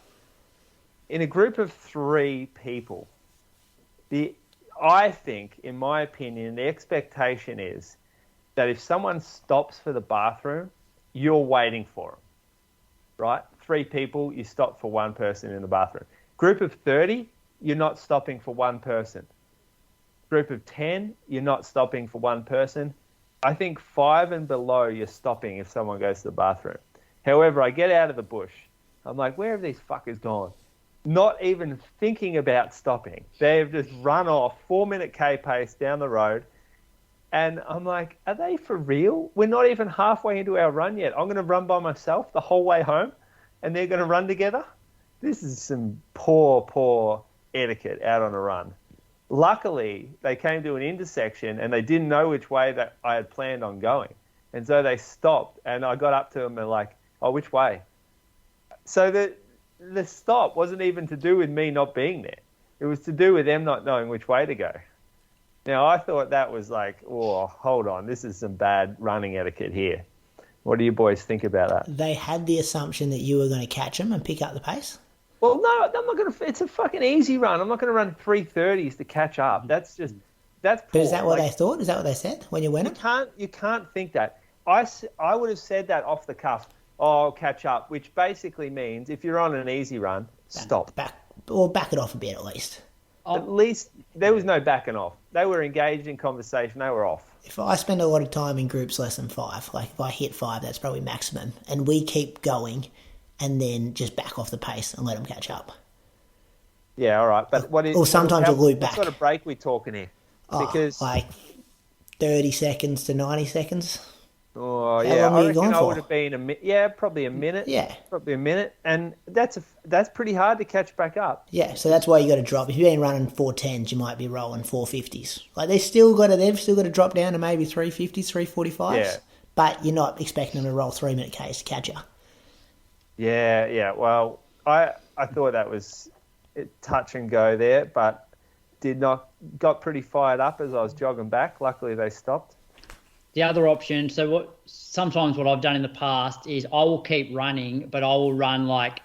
in a group of 3 people, I think, in my opinion, the expectation is that if someone stops for the bathroom, you're waiting for them, right? 3 people, you stop for 1 person in the bathroom. Group of 30, you're not stopping for 1 person. Group of 10, you're not stopping for 1 person. I think 5 and below, you're stopping if someone goes to the bathroom. However, I get out of the bush. I'm like, where have these fuckers gone? Not even thinking about stopping. They've just run off 4-minute K pace down the road. And I'm like, are they for real? We're not even halfway into our run yet. I'm going to run by myself the whole way home and they're going to run together? This is some poor etiquette out on a run. Luckily, they came to an intersection and they didn't know which way that I had planned on going. And so they stopped and I got up to them and like, oh, which way? So the stop wasn't even to do with me not being there. It was to do with them not knowing which way to go. Now, I thought that was like, oh, hold on, this is some bad running etiquette here. What do you boys think about that? They had the assumption that you were going to catch them and pick up the pace? Well, no, I'm not going to. It's a fucking easy run. I'm not going to run 3:30s to catch up. That's poor. But is that what they thought? Is that what they said when you went? You can't think that. I would have said that off the cuff. Oh, I'll catch up, which basically means if you're on an easy run, stop. Back it off a bit at least. At least there was no backing off. They were engaged in conversation. They were off. If I spend a lot of time in groups less than 5, like if I hit 5, that's probably maximum, and we keep going, and then just back off the pace and let them catch up. Yeah, all right. But or sometimes you'll loop back. What sort of break we talking here? Because like 30 seconds to 90 seconds. Oh, yeah, I reckon I would have been probably a minute. Yeah. Probably a minute. And that's pretty hard to catch back up. Yeah, so that's why you got to drop. If you've been running 410s, you might be rolling 450s. Like they've still got to drop down to maybe 350s, 345s. Yeah. But you're not expecting them to roll 3-minute Ks to catch you. Yeah. Well, I thought that was touch and go there, but got pretty fired up as I was jogging back. Luckily they stopped. The other option, sometimes what I've done in the past is I will keep running, but I will run like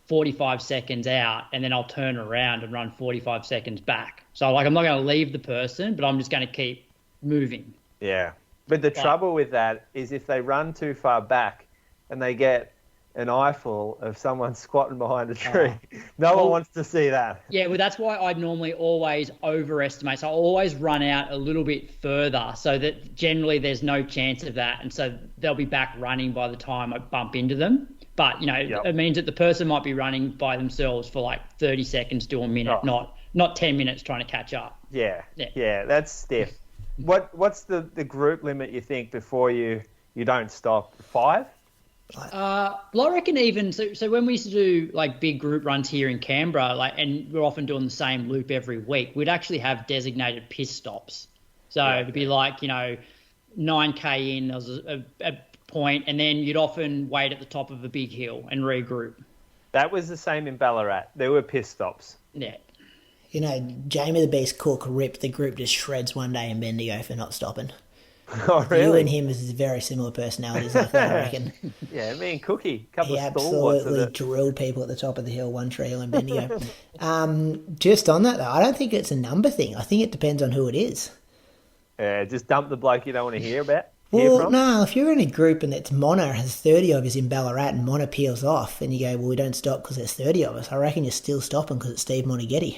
45 seconds out and then I'll turn around and run 45 seconds back. So like I'm not going to leave the person, but I'm just going to keep moving. Yeah. But the trouble with that is if they run too far back and they get an eyeful of someone squatting behind a tree, no one wants to see that. Yeah, well, that's why I'd normally always overestimate. So I always run out a little bit further so that generally there's no chance of that. And so they'll be back running by the time I bump into them. But, it means that the person might be running by themselves for like 30 seconds to a minute, not 10 minutes trying to catch up. Yeah, that's stiff. What's the group limit you think before you don't stop? 5? Well, I reckon even so when we used to do like big group runs here in Canberra, and we're often doing the same loop every week, we'd actually have designated piss stops. So it'd be like 9k in, there was a point, and then you'd often wait at the top of a big hill and regroup. That was the same in Ballarat. There were piss stops. Yeah. Jamie the Beast Cook ripped the group to shreds one day in Bendigo for not stopping. Oh, really? You and him is very similar personalities, I reckon. Yeah, me and Cookie, a couple he of stalwarts. Absolutely drilled people at the top of the hill, one tree hill in Bendigo. Just on that, though, I don't think it's a number thing. I think it depends on who it is. Yeah, just dump the bloke you don't want to hear about. Well, no, if you're in a group and it's Mono has 30 of us in Ballarat and Mono peels off and you go, well, we don't stop because there's 30 of us, I reckon you're still stopping because it's Steve Monaghetti.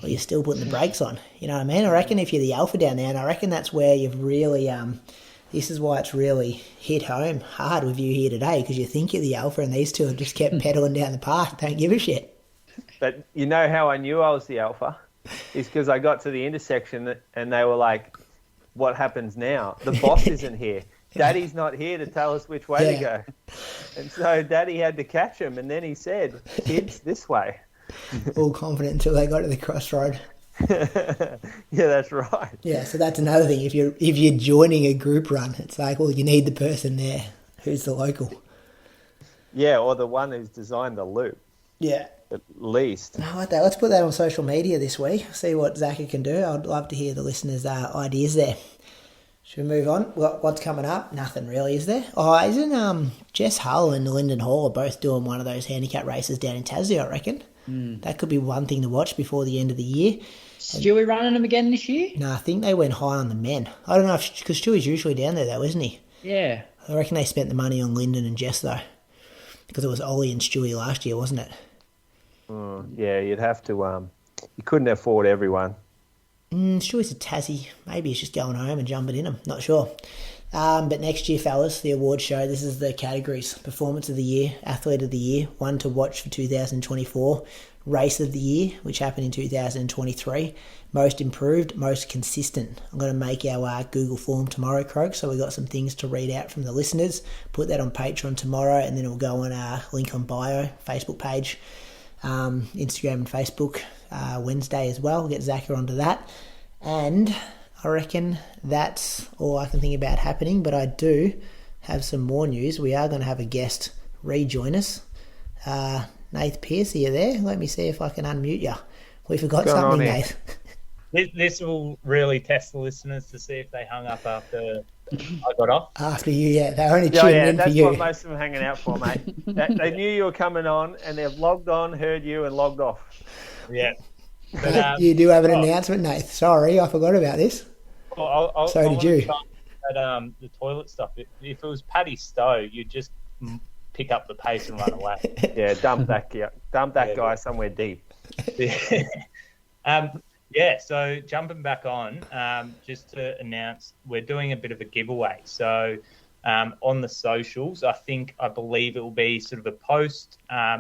Or you're still putting the brakes on. You know what I mean? I reckon if you're the alpha down there, and I reckon that's where you've really, this is why it's really hit home hard with you here today, because you think you're the alpha and these two have just kept pedaling down the path, don't give a shit. But you know how I knew I was the alpha? Is because I got to the intersection and they were like, what happens now? The boss isn't here. Daddy's not here to tell us which way to go. And so Daddy had to catch him, and then he said, kids, this way. All confident until they got to the crossroad. Yeah, that's right. Yeah, so that's another thing. If you're joining a group run, it's like, well, you need the person there who's the local. Yeah, or the one who's designed the loop. Yeah. At least. No, let's put that on social media this week. See what Zaka can do. I'd love to hear the listeners' ideas there. Should we move on? What's coming up? Nothing really, is there? Oh, isn't Jess Hull and Lyndon Hall are both doing one of those handicap races down in Tassie, I reckon. That could be one thing to watch before the end of the year. Stewie running them again this year? No, I think they went high on the men. I don't know if because Stewie's usually down there though, isn't he? Yeah. I reckon they spent the money on Lyndon and Jess though, because it was Ollie and Stewie last year, wasn't it? Yeah, you'd have to. You couldn't afford everyone. Stewie's a Tassie. Maybe he's just going home and jumping in them. Not sure. But next year, fellas, the award show, this is the categories. Performance of the Year, Athlete of the Year, one to watch for 2024, Race of the Year, which happened in 2023, Most Improved, Most Consistent. I'm going to make our Google form tomorrow, Croak, so we've got some things to read out from the listeners. Put that on Patreon tomorrow, and then it'll go on our link on bio, Facebook page, Instagram and Facebook Wednesday as well. We'll get Zaka onto that. And I reckon that's all I can think about happening, but I do have some more news. We are going to have a guest rejoin us. Nath Pearce, are you there? Let me see if I can unmute you. We forgot something, Nath. This will really test the listeners to see if they hung up after I got off. After you, yeah. They're only tuning in for you. That's what most of them are hanging out for, mate. They knew you were coming on, and they've logged on, heard you, and logged off. Yeah. But, you do have an announcement, Nath. Sorry, I forgot about this. Well, so did you. At, the toilet stuff. If it was Paddy Stowe, you'd just pick up the pace and run away. Yeah, dump that guy somewhere deep. Yeah, so jumping back on, just to announce, we're doing a bit of a giveaway. So on the socials, I believe it will be sort of a post.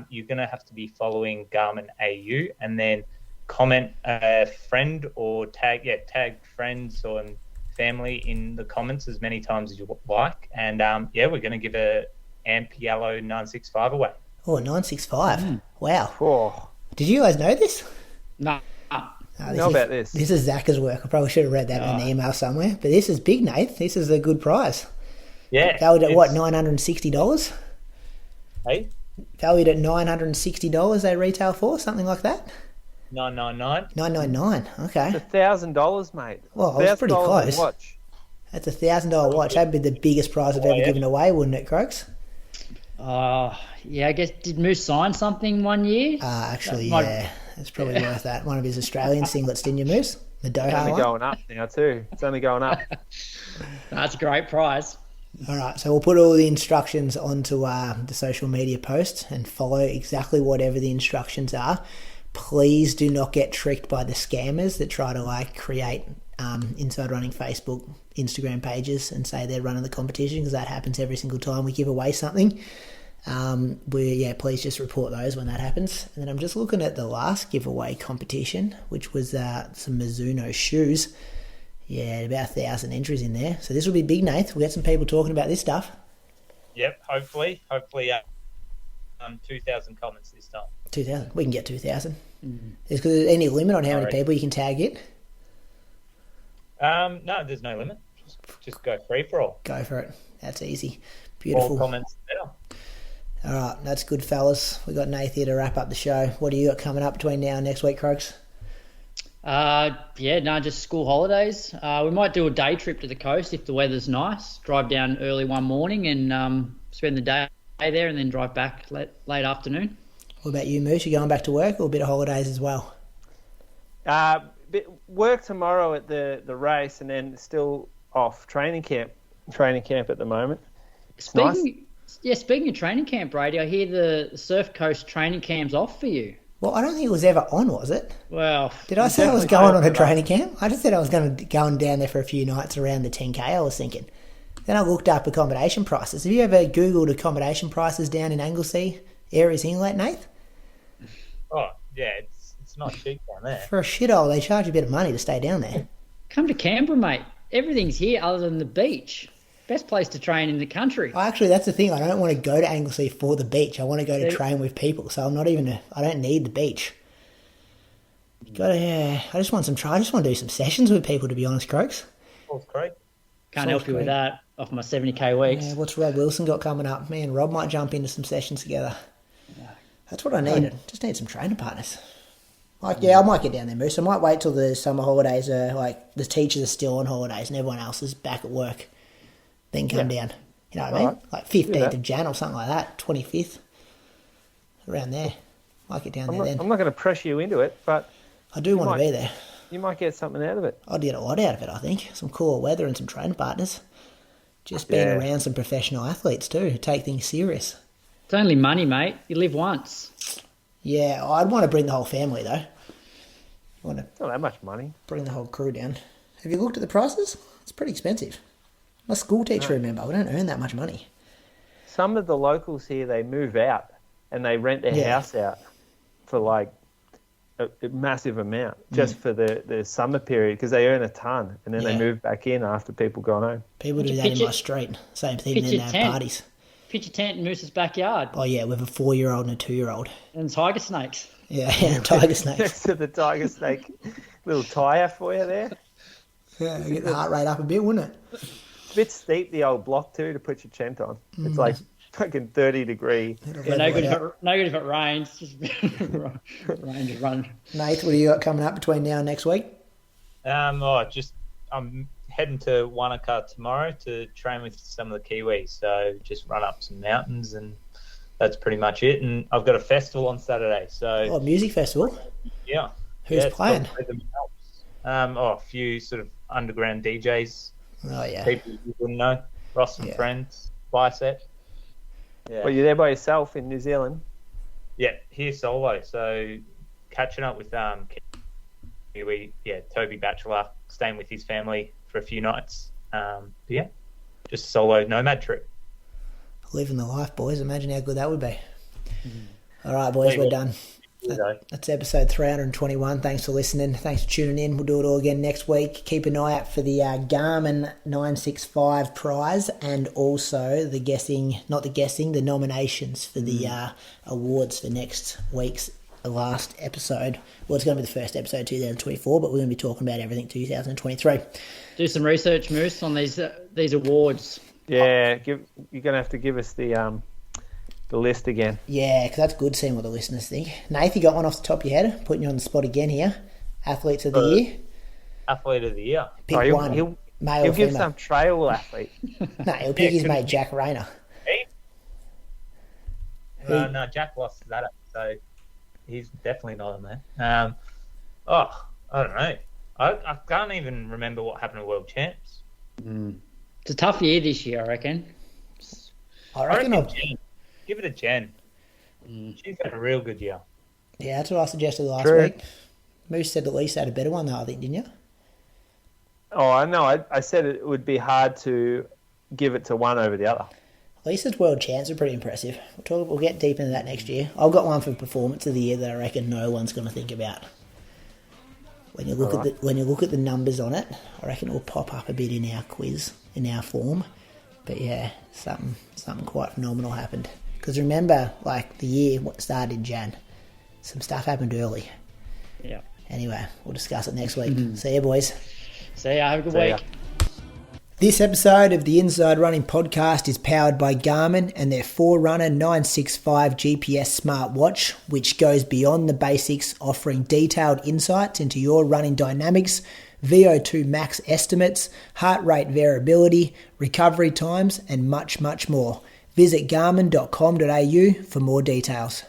You're going to have to be following Garmin AU and then comment a friend or tag friends or family in the comments as many times as you like. And we're going to give a Amp Yellow 965 away. Oh, 965. Wow. Oh. Did you guys know this? No. About this. This is Zach's work. I probably should have read that in an email somewhere. But this is big, Nate. This is a good prize. Yeah. Valued at what, $960? Hey? Valued at $960 they retail for, something like that? $999. $999. Okay. It's $1,000, mate. Well, I was pretty close. Watch. That's a $1,000 watch. That'd be the biggest prize I've ever given away, wouldn't it, Croaks? Yeah, I guess, did Moose sign something one year? Actually, yeah. It's probably worth that. One of his Australian singlets, didn't you, Moose? The It's only Doha one? going up now too. It's only going up. That's a great prize. All right, so we'll put all the instructions onto the social media post and follow exactly whatever the instructions are. Please do not get tricked by the scammers that try to create Inside Running Facebook, Instagram pages and say they're running the competition, because that happens every single time we give away something. Please just report those when that happens. And then I'm just looking at the last giveaway competition, which was some Mizuno shoes. Yeah, about 1,000 entries in there. So this will be big, Nath. We'll get some people talking about this stuff. Yep, hopefully 2,000 comments this time. 2,000. We can get 2,000. Is there any limit on how many people you can tag in? No, there's no limit. Just go free for all. Go for it. That's easy. Beautiful. All comments better. All right, that's good, fellas. We got Nath here to wrap up the show. What do you got coming up between now and next week, Croaks? Just school holidays. We might do a day trip to the coast if the weather's nice. Drive down early one morning and spend the day there, and then drive back late afternoon. What about you, Moose? You going back to work or a bit of holidays as well? Work tomorrow at the race, and then still off training camp at the moment. Speaking of training camp, Brady, I hear the Surf Coast training camp's off for you. Well, I don't think it was ever on, was it? Well, did I say I was going on a training camp? I just said I was going down there for a few nights around the 10K, I was thinking. Then I looked up accommodation prices. Have you ever Googled accommodation prices down in Anglesea, Aries Inlet, Nath? Oh, yeah, it's not cheap down there. For a shithole, they charge a bit of money to stay down there. Come to Canberra, mate. Everything's here other than the beach. Best place to train in the country. Well, actually, that's the thing. I don't want to go to Anglesea for the beach. I want to go to train with people. So I don't need the beach. I just want I just want to do some sessions with people, to be honest, Croaks. Falls Creek. Can't help you with that off my 70k weeks. Yeah, what's Rob Wilson got coming up? Me and Rob might jump into some sessions together. That's what I needed. Just need some training partners. I might get down there, Moose. I might wait till the summer holidays are the teachers are still on holidays and everyone else is back at work. Then come down. You know what I mean? Right. Like 15th of Jan or something like that. 25th. Around there. Might get down there then. I'm not going to pressure you into it, but I do want to be there. You might get something out of it. I'd get a lot out of it, I think. Some cooler weather and some training partners. Just being around some professional athletes too, who take things serious. It's only money, mate. You live once. Yeah, I'd want to bring the whole family though. Want to It's not that much money. bring the whole crew down. Have you looked at the prices? It's pretty expensive. My school teacher, remember, we don't earn that much money. Some of the locals here, they move out and they rent their house out for a massive amount just for the summer period, because they earn a ton, and then they move back in after people gone home. People do that in my street. Same thing, and then they have parties. Pitch a tent in Moose's backyard. Oh yeah, with a 4-year-old and a 2-year-old. And tiger snakes. Yeah, and tiger snakes. Next to the tiger snake, little tyre for you there. Yeah, get the heart rate up a bit, wouldn't it? It's a bit steep, the old block too, to put your tent on. It's like fucking 30 degree. Yeah, no good if it rains. Just rain to run. Nath, what do you got coming up between now and next week? I'm heading to Wanaka tomorrow to train with some of the Kiwis. So just run up some mountains, and that's pretty much it. And I've got a festival on Saturday. So music festival. Yeah. Who's playing? A few sort of underground DJs. Oh yeah. People you wouldn't know. Ross and Friends. Bicep. Yeah. Well, you're there by yourself in New Zealand. Yeah, here solo. So catching up with Kiwi, Toby Batchelor, staying with his family for a few nights. Just a solo nomad trip. Living the life, boys. Imagine how good that would be. All right, boys, we're done. That's episode 321. Thanks for listening. Thanks for tuning in. We'll do it all again next week. Keep an eye out for the Garmin 965 prize, and also the nominations for the awards for next week's last episode. Well, it's going to be the first episode 2024, but we're going to be talking about everything 2023. Do some research, Moose, on these awards. Yeah, you're going to have to give us the list again. Yeah, because that's good seeing what the listeners think. Nath, you got one off the top of your head? Putting you on the spot again here. Athletes of the year? Athlete of the year. Pick one. Male he'll or give female. some trail athlete. No, he'll pick his mate Jack Rayner. No, Jack lost that, so he's definitely not on there. I don't know. I can't even remember what happened to World Champs. It's a tough year this year, I reckon. I reckon I'll... Jen. Give it a Jen. She's had a real good year. Yeah, that's what I suggested last True. week. Moose said at least had a better one though, I think, didn't you? Oh, I know. I said it would be hard to give it to one over the other. Lisa's world champs are pretty impressive. We'll get deep into that next year. I've got one for performance of the year that I reckon no one's going to think about. When you look at the numbers on it, I reckon it will pop up a bit in our quiz, in our form. But yeah, something quite phenomenal happened. Because remember, like the year started in Jan, some stuff happened early. Yeah. Anyway, we'll discuss it next week. See you, boys. See ya. Have a good See ya. week. This episode of the Inside Running Podcast is powered by Garmin and their Forerunner 965 GPS smartwatch, which goes beyond the basics, offering detailed insights into your running dynamics, VO2 max estimates, heart rate variability, recovery times, and much, much more. Visit garmin.com.au for more details.